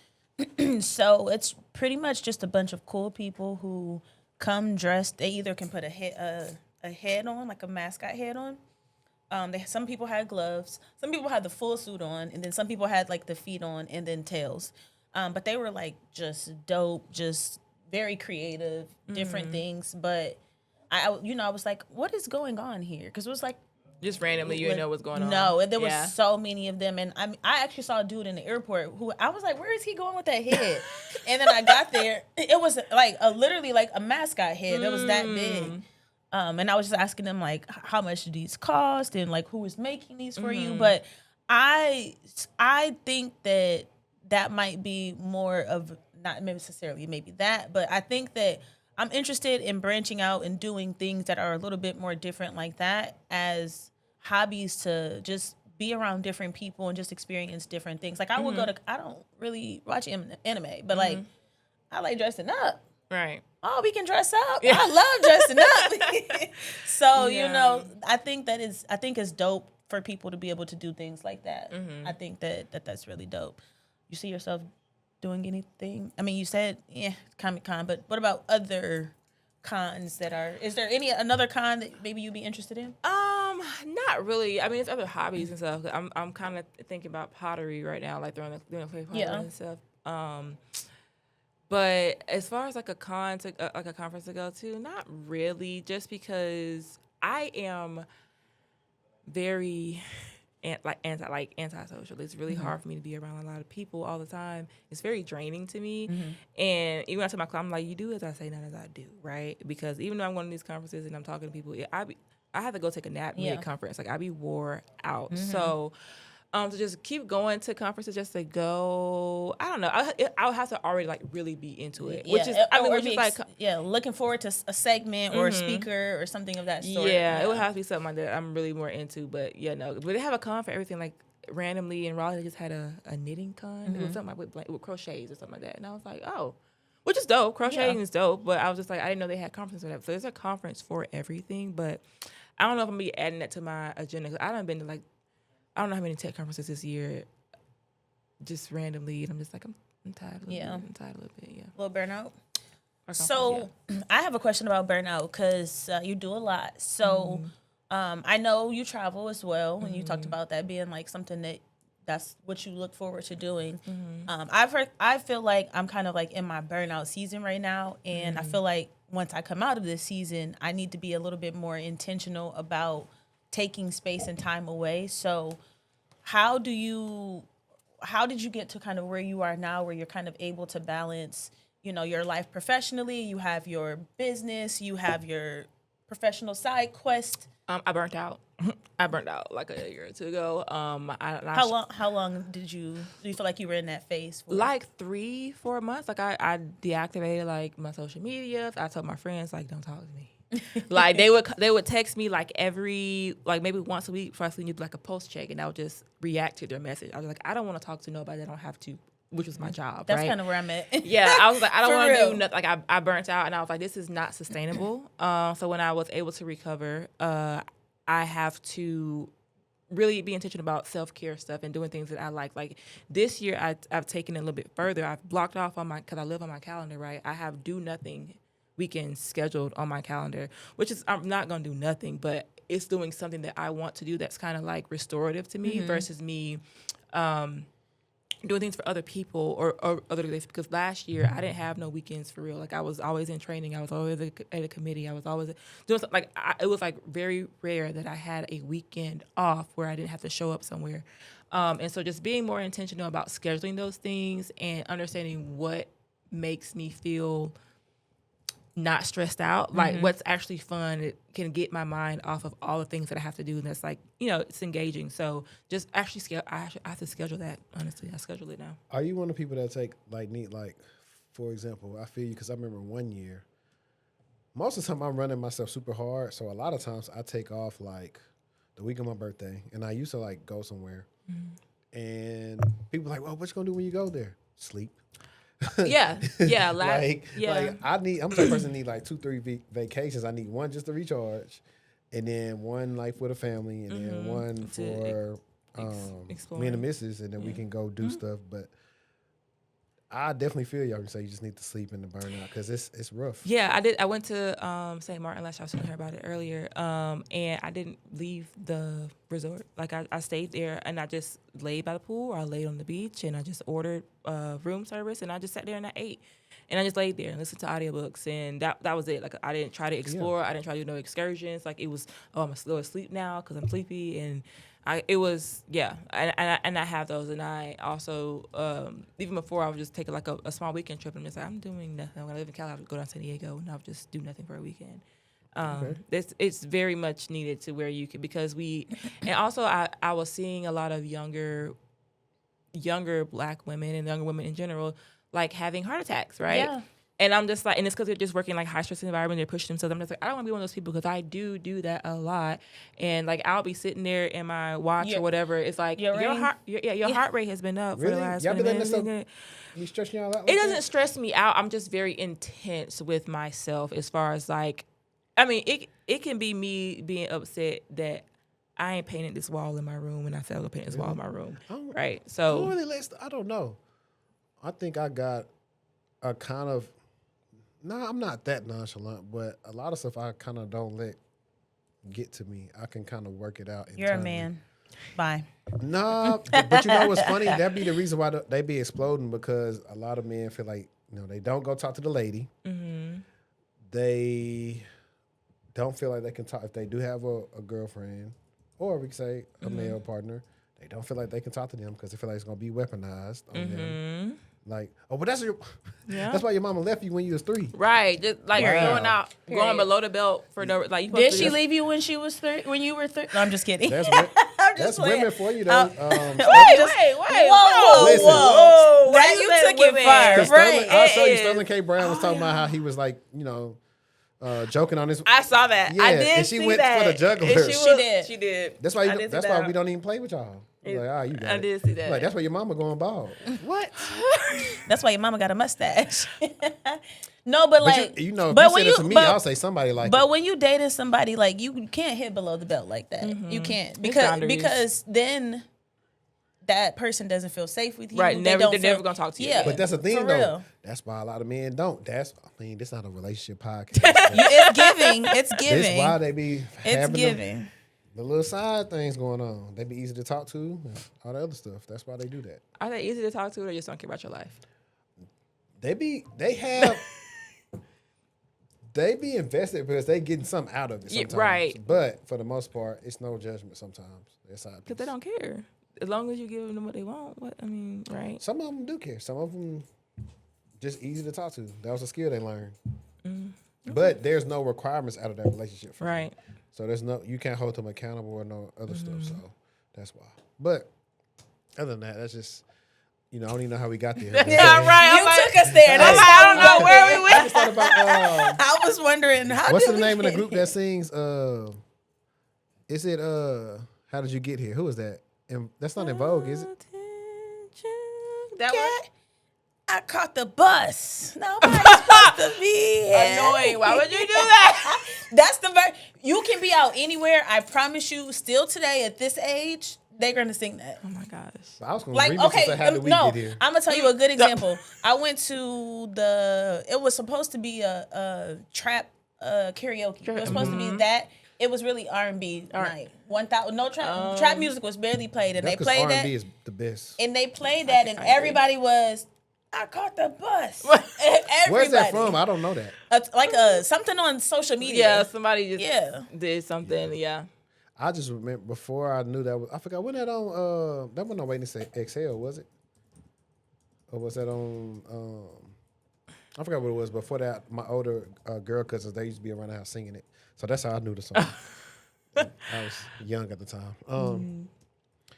So it's pretty much just a bunch of cool people who come dressed. They either can put a head on, like a mascot head on. Some people had gloves. Some people had the full suit on, and then some people had like the feet on and then tails. But they were like just dope, just very creative, different things. But I was like, what is going on here? Because it was like, just randomly, you didn't know what's going on. No, and there was so many of them. And I actually saw a dude in the airport who I was like, where is he going with that head? And then I got there. It was like literally like a mascot head. It was that big. And I was just asking them, like, how much do these cost? And, like, who is making these for you? But I think that might be more of, not necessarily maybe that, but I think that I'm interested in branching out and doing things that are a little bit more different like that as hobbies, to just be around different people and just experience different things. Like, I would go to, I don't really watch anime, but like, I like dressing up. Right. Oh, we can dress up. Yeah. I love dressing up. So, you know, I think it's dope for people to be able to do things like that. I think that's really dope. You see yourself doing anything? I mean, you said, Comic-Con, but what about other cons is there another con that maybe you'd be interested in? Not really. I mean, it's other hobbies and stuff. I'm kind of thinking about pottery right now, like doing a clay pottery and stuff. But as far as like a con to like a conference to go to, not really. Just because I am very antisocial. It's really hard for me to be around a lot of people all the time. It's very draining to me. And even when I tell my client, I'm like, you do as I say, not as I do, right? Because even though I'm going to these conferences and I'm talking to people, I have to go take a nap mid-conference. Like, I be wore out. So to just keep going to conferences just to go, I don't know. I would have to already like really be into it, which is looking forward to a segment or a speaker or something of that sort. Yeah, it would have to be something like that I'm really more into. But but they have a con for everything. Like, randomly in Raleigh, they just had a knitting con. It was something like with crochets or something like that, and I was like, oh, which is dope. Crocheting is dope, but I was just like, I didn't know they had conferences for that. So there's a conference for everything, but I don't know if I'm gonna be adding that to my agenda. 'Cause I done been to I don't know how many tech conferences this year, just randomly, and I'm just like, I'm tired. I'm tired a little bit. Yeah. A little burnout. So I have a question about burnout because you do a lot. So I know you travel as well, and you talked about that being like something that's what you look forward to doing. I feel like I'm kind of like in my burnout season right now, and I feel like once I come out of this season, I need to be a little bit more intentional about taking space and time away. So how did you get to kind of where you are now, where you're kind of able to balance, your life professionally, you have your business, you have your professional side quest? I burnt out. I burnt out like a year or two ago. How long do you feel like you were in that phase for? Like 3-4 months. Like I deactivated like my social media. I told my friends like, don't talk to me. Like they would text me like maybe once a week before I sleep, do like a post check, and I would just react to their message. I was like, I don't want to talk to nobody that I don't have to, which was my job. That's right? kind of where I'm at. Yeah, I was like, I don't want to do nothing. Like I burnt out, and I was like, this is not sustainable. So when I was able to recover, I have to really be intentional about self-care stuff and doing things that I like. Like this year, I've taken it a little bit further. I've blocked off because I live on my calendar, right? I have do nothing weekends scheduled on my calendar, which is, I'm not going to do nothing, but it's doing something that I want to do that's kind of like restorative to me versus me doing things for other people or other days. Because last year I didn't have no weekends for real. Like I was always in training. I was always at a committee. I was always doing something. Like it was like very rare that I had a weekend off where I didn't have to show up somewhere. And so just being more intentional about scheduling those things and understanding what makes me feel not stressed out, like what's actually fun. It can get my mind off of all the things that I have to do, and that's like, it's engaging. So just actually I have to schedule that. Honestly, I schedule it now. Are you one of the people that need for example, I feel you because I remember one year, most of the time I'm running myself super hard, so a lot of times I take off like the week of my birthday, and I used to like go somewhere, and people like, well, what you gonna do when you go there? Sleep. Yeah. I'm the type of person that need like 2-3 vacations. I need one just to recharge, and then one like for the family, and then one for me and the missus, and then we can go do stuff. But I definitely feel y'all can say you just need to sleep in the burnout because it's rough. Yeah, I did. I went to St. Martin last year. I was telling her about it earlier, and I didn't leave the resort. Like I stayed there, and I just laid by the pool, or I laid on the beach, and I just ordered room service, and I just sat there and I ate, and I just laid there and listened to audiobooks, and that was it. Like I didn't try to explore. Yeah. I didn't try to do no excursions. Like it was, I'm gonna go to sleep now because I'm sleepy, and and I have those, and I also even before I would just take like a small weekend trip, and I'm just like, I'm doing nothing. When I live in Cali, I would go down to San Diego, and I would just do nothing for a weekend. It's very much needed to where you can, because and also I was seeing a lot of younger Black women and younger women in general like having heart attacks, right? Yeah. And I'm just like, and it's because they're just working like high stress environment. They're pushing themselves. I'm just like, I don't want to be one of those people because I do that a lot. And like, I'll be sitting there in my watch or whatever. It's like your heart rate has been up for the last 20 minutes. You stressing y'all out? It doesn't stress me out. I'm just very intense with myself as far as like, I mean, it can be me being upset that I ain't painted this wall in my room, and I said I was gonna paint this wall in my room, right? So I don't know. I think I got a kind of. No, I'm not that nonchalant, but a lot of stuff I kind of don't let get to me. I can kind of work it out internally. You're a man. Bye. No, but you know what's funny? That'd be the reason why they be exploding, because a lot of men feel like, they don't go talk to the lady. Mm-hmm. They don't feel like they can talk. If they do have a girlfriend, or we could say a male partner, they don't feel like they can talk to them because they feel like it's going to be weaponized on them. Like, but that's why your mama left you when you was 3. Right, just like going below the belt for no. Like, did she leave you when she was 3? When you were 3? No, I'm just kidding. That's women for you, though. Wait. Whoa. Now you took it far. Right. I'll show you. Sterling K. Brown was talking about how he was like, joking on his. I saw that. Yeah, I did. And she went for the juggler. She did. That's why we don't even play with y'all. You got it. I did see that. Like, that's why your mama going bald. What? That's why your mama got a mustache. No, but like, if you said it to me, I'll say somebody like. But when you dating somebody, like, you can't hit below the belt like that. You can't, because then that person doesn't feel safe with you. Right, They're never gonna talk to you. Yeah, But that's the thing, for though. real. That's why a lot of men don't. This not a relationship podcast. It's giving. It's giving. That's why they be It's having giving. the little side things going on. They be easy to talk to and all the other stuff. That's why they do that. Are they easy to talk to, or they just don't care about your life? They be invested because they getting something out of it sometimes. Yeah, right. But for the most part, it's no judgment sometimes. Because they don't care. As long as you give them what they want. Right? Some of them do care. Some of them just easy to talk to. That was a skill they learned. But there's no requirements out of that relationship. Right. So you can't hold them accountable or no other stuff. So that's why. But other than that, that's just, I don't even know how we got there. Yeah, right. You took us there. I don't know where we went. I just thought about, I was wondering what's the name of the group that sings? Is it How Did You Get Here? Who is that? And that's not In Vogue, is it? That one? I caught the bus. Nobody's supposed to be here. Annoying. Why would you do that? That's the you can be out anywhere. I promise you. Still today at this age, they're gonna sing that. Oh my gosh. I was going to say, how did we get here? I'm gonna tell you a good example. I went to it was supposed to be a trap karaoke. It was supposed to be that. It was really R&B night. 1,000 no trap. Trap music was barely played, and That's they played that. R&B is the best. And they played that, and everybody was, I caught the bus. Where's that from? I don't know that. Something on social media. Yeah, somebody just did something. Yeah. I just remember before I knew that I forgot when that on that wasn't on Waiting to Exhale, was it? Or was that on I forgot what it was. Before that, my older girl cousins, they used to be around the house singing it. So that's how I knew the song. I was young at the time. I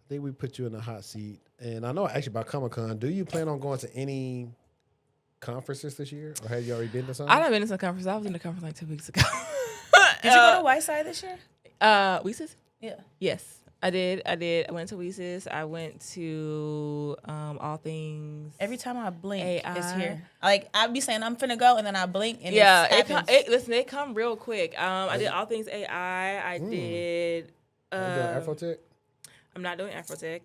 think we put you in a hot seat. And I know actually about Comic-Con, do you plan on going to any conferences this year? Or have you already been to some? I've been to some conference. I was in the conference like 2 weeks ago. Did you go to Whiteside this year? Weesis? Yeah. Yes, I did. I went to Weesis. I went to All Things. Every time I blink, AI. it's here. Like, I'd be saying I'm finna go, and then I blink, and listen, they come real quick. I did All Things AI. I did. Are you doing Afrotech? I'm not doing Afrotech.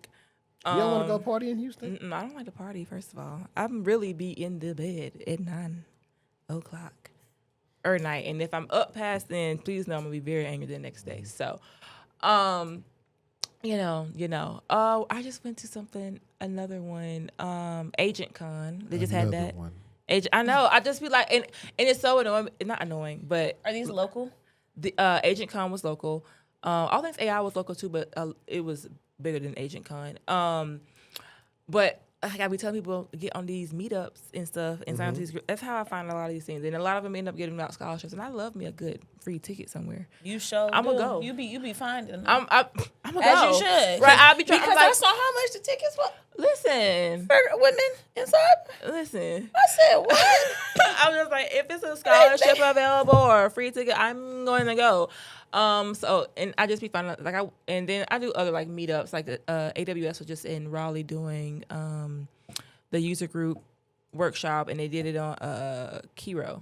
You don't want to go party in Houston? I don't like to party, first of all. I'm really be in the bed at 9 o'clock or night. And if I'm up past then, please know I'm going to be very angry the next day. So, I just went to another one, Agent Con. They just had that. One. I know. I just be like, and it's so annoying. It's not annoying, but. Are these local? The Agent Con was local. All Things AI was local too, but it was bigger than Agent Con. But I gotta be telling people to get on these meetups and stuff and sign up to these groups. That's how I find a lot of these things, and a lot of them end up getting out scholarships. And I love me a good free ticket somewhere. You sure? I'm gonna go. You be fine. I'm gonna go. As you should. Right? I'll be trying. Because I saw how much the tickets were. Listen, For women inside. listen. I said what? I'm just like, if it's a scholarship available or a free ticket, I'm going to go. So, and I just be finding and then I do other like meetups, like the AWS was just in Raleigh doing the user group workshop, and they did it on Kiro,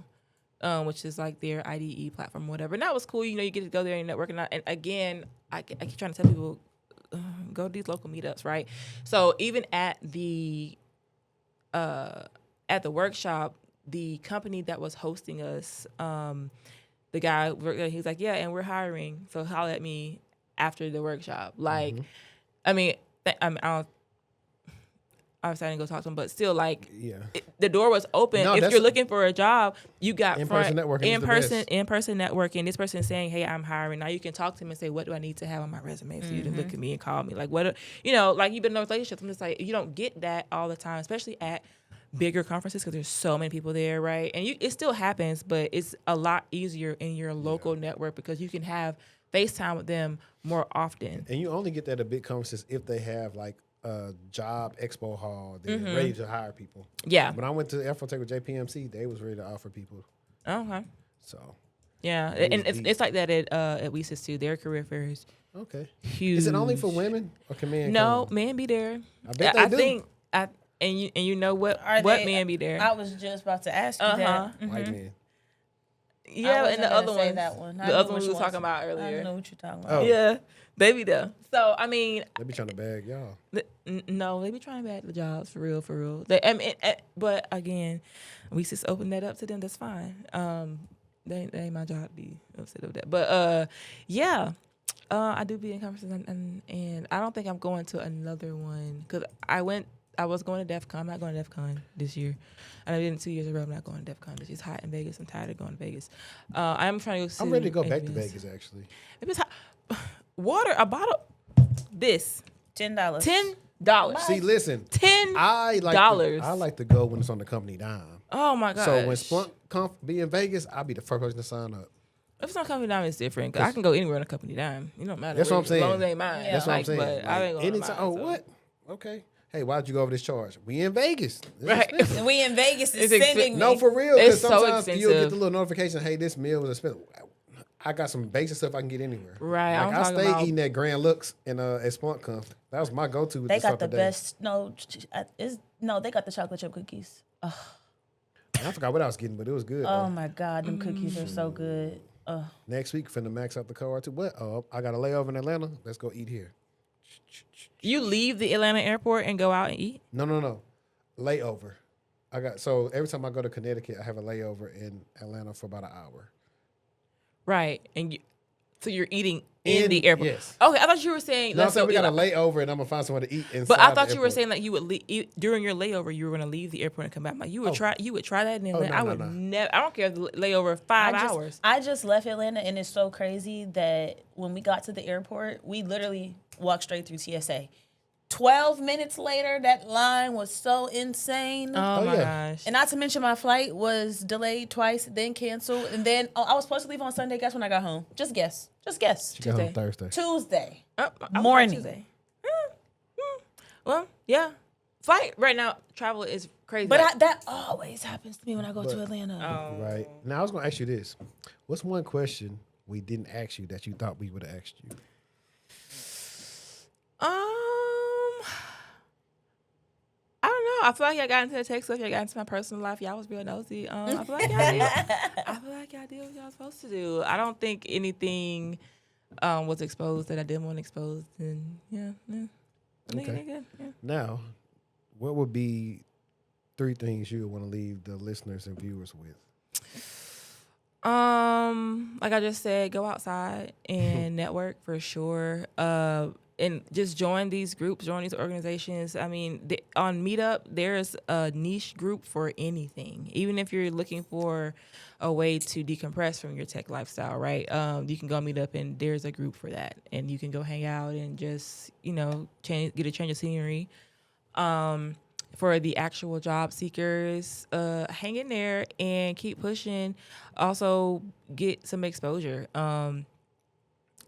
which is like their IDE platform or whatever. And that was cool. You get to go there and network. And again, I keep trying to tell people, go to these local meetups, right? So even at the workshop, the company that was hosting us, the guy, he's like, yeah, and we're hiring, so holler at me after the workshop. Like, I mean, I was starting to go talk to him, but still, like, the door was open. No, if you're looking for a job, you got in-person networking. In-person networking. This person saying, hey, I'm hiring. Now you can talk to him and say, what do I need to have on my resume for you to look at me and call me? Like, what, like, you've been in a relationship. I'm just like, you don't get that all the time, especially at bigger conferences, because there's so many people there, right? And it still happens, but it's a lot easier in your local network because you can have FaceTime with them more often. And you only get that at big conferences if they have like a job expo hall. They're ready to hire people. Yeah. When I went to Afrotech with JPMC, they was ready to offer people. Okay. So. Yeah, and it's like that at Weesis too. Their career fairs. Okay. Huge. Is it only for women or can men? No, men be there. I bet they do. Think and you know what men be there. I was just about to ask you that. White men. Yeah, and the other one, that one. the other one we were talking about earlier. I know what you're talking Oh. about. Yeah, they be there. So I mean, They be trying to bag y'all. no, they be trying to bag the jobs for real, for real. But again, we just open that up to them. That's fine. That ain't my job to be upset over that. But yeah, I do be in conferences, and I don't think I'm going to another one because I was going to DEF CON. I'm not going to DEF CON this year. And I did it 2 years in a row. I'm not going to DEF CON. It's just hot in Vegas. I'm tired of going to Vegas. I'm trying to go. I'm ready to go back to Vegas. Actually, if it's hot, water, a bottle, this $10. $10. see, listen, $10. I like to go when it's on the company dime. Oh my god! So when Splunk be in Vegas, I'll be the first person to sign up. If it's on company dime, it's different. 'Cause I can go anywhere on a company dime. It don't matter. That's what I'm saying. As long as it ain't mine. Yeah. That's what I'm saying. But I ain't going anytime. to mine, so. What? Okay. Hey, why'd you go over this charge? We in Vegas. It's Right. expensive. We in Vegas is It's sending me. No, for real. It's Because so sometimes you'll get expensive. the little notification. Hey, this meal was expensive. I got some basic stuff I can get anywhere. Right, Like I'm I talking stayed about- eating at Grand Lux and at Splunk Conf. That was my go-to. With They the got stuff the today. best. They got the chocolate chip cookies. I forgot what I was getting, but it was good. Oh though. my God, them cookies are so good. Next week, finna max out the car too. What? I got a layover in Atlanta. Let's go eat here. You leave the Atlanta airport and go out and eat? No. Layover. So every time I go to Connecticut, I have a layover in Atlanta for about an hour. Right. And so you're eating in the airport. Yes. Okay, I thought you were saying No, I'm let's saying go we got a eat. layover and I'm gonna find somewhere to eat inside. But I thought the you were airport. saying that you would during your layover you were going to leave the airport and come back. I'm like you would try that in Atlanta. no, I would no. never. I don't care if the layover 5 hours. I just left Atlanta, and it's so crazy that when we got to the airport, we literally walked straight through TSA. 12 minutes later, that line was so insane. Oh my yeah. gosh. And not to mention, my flight was delayed twice, then canceled, and then I was supposed to leave on Sunday. Guess when I got home? Just guess. She got home Tuesday. Thursday. Tuesday. I was Morning. Tuesday. Well, yeah. Flight right now, travel is crazy. But that always happens to me when I go to Atlanta. Right. Now I was gonna ask you this. What's one question we didn't ask you that you thought we would have asked you? I don't know. I feel like I got into the tech stuff. I got into my personal life. Y'all was real nosy. I feel like y'all did. I feel like y'all did what y'all was supposed to do. I don't think anything was exposed that I didn't want exposed. And yeah. I think Okay. good. Yeah. Now, what would be 3 things you would want to leave the listeners and viewers with? Like I just said, go outside and network for sure. And just join these groups, join these organizations. I mean, on Meetup, there's a niche group for anything. Even if you're looking for a way to decompress from your tech lifestyle, right? You can go meet up and there's a group for that. And you can go hang out and just, get a change of scenery. For the actual job seekers, hang in there and keep pushing. Also, get some exposure.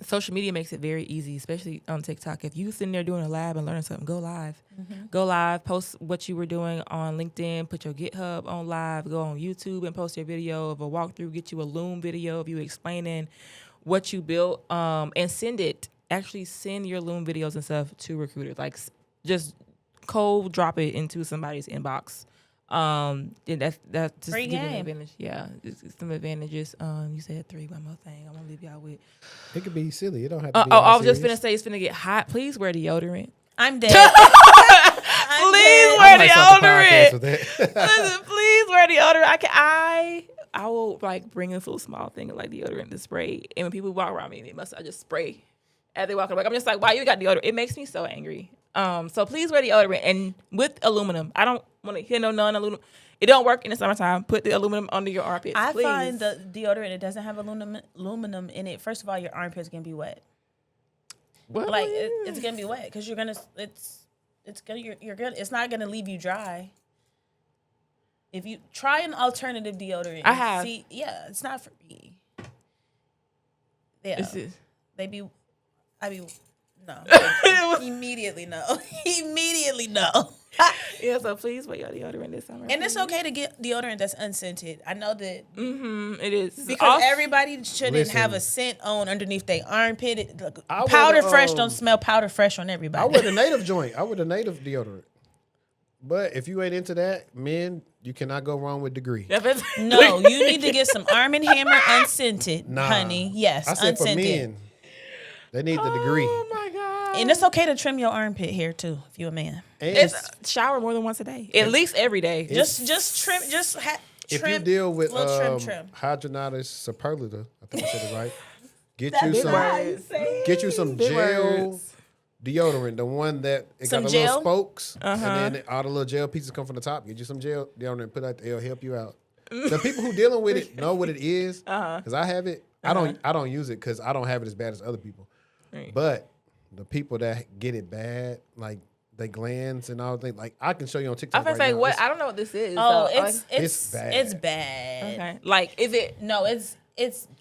Social media makes it very easy, especially on TikTok. If you sitting there doing a lab and learning something, go live. Mm-hmm. Go live, post what you were doing on LinkedIn, put your GitHub on live, go on YouTube and post your video of a walkthrough, get you a Loom video of you explaining what you built, and send it. Actually send your Loom videos and stuff to recruiters. Like just cold drop it into somebody's inbox. That's just Free giving game. advantage. Yeah, it's some advantages. You said 3. One more thing I want to leave y'all with. It could be silly. It don't have to be. I was just serious. finna say it's finna get hot. Please wear deodorant. I'm dead. Please wear I might start the podcast with deodorant. that. Listen, please wear deodorant. I will like bring a little small thing of like deodorant to spray, and when people walk around me, I just spray as they walk away. I'm just like, wow, you got deodorant. It makes me so angry. So please wear deodorant and with aluminum. I don't want to hear no non-aluminum. It don't work in the summertime. Put the aluminum under your armpits. I please. find the deodorant that doesn't have aluminum in it. First of all, your armpits gonna be wet. What? Like it's gonna be wet because you're not gonna leave you dry. If you try an alternative deodorant, I have. See, yeah, it's not for me. Yeah, no. Immediately no. Immediately no. Yeah, so please wear your deodorant this summer. And it's okay to get deodorant that's unscented. I know that it is because everybody shouldn't have a scent on underneath their armpit. I Powder would, fresh don't smell powder fresh on everybody. I wear the native joint. I wear the native deodorant. But if you ain't into that, men, you cannot go wrong with degree. No, you need to get some Arm & Hammer unscented, honey. Yes, I said unscented. for men, they need the degree. Oh my god! And it's okay to trim your armpit hair too if you're a man. And It's shower more than once a day, at least every day. Just trim. if trim. you deal with little trim. hydrogenatus superlative, I think I said it right. Get That's you some. how you say it. Get you some Big gel words. deodorant, the one that it Some got the gel? little spokes, and then all the little gel pieces come from the top. Get you some gel deodorant, put out. It'll help you out. The people who dealing with it know what it is, because I have it. I don't use it because I don't have it as bad as other people. Right. But the people that get it bad, like they glands and all things, like I can show you on TikTok. I was right say now. what? I don't know what this is. Oh, though. it's bad. It's bad. Okay. Like, is it? No, it's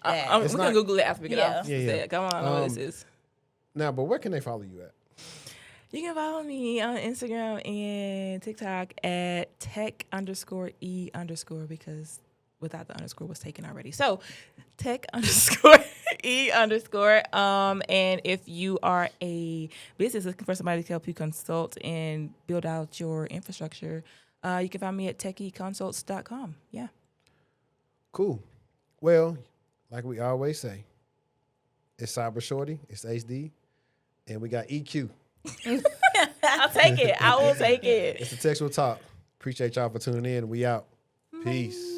bad. We can Google it after we get Yeah. off. Yeah. Come on, I know what this is. Now, but where can they follow you at? You can follow me on Instagram and TikTok at tech_e_ because without the underscore was taken already. So tech_e_. And if you are a business looking for somebody to help you consult and build out your infrastructure, you can find me at TechEconsults.com. Yeah. Cool. Well, like we always say, it's Cybershortieee, it's HD, and we got EQ. I'll take it. I will take it. It's the TechTual Talk. Appreciate y'all for tuning in. We out. Peace.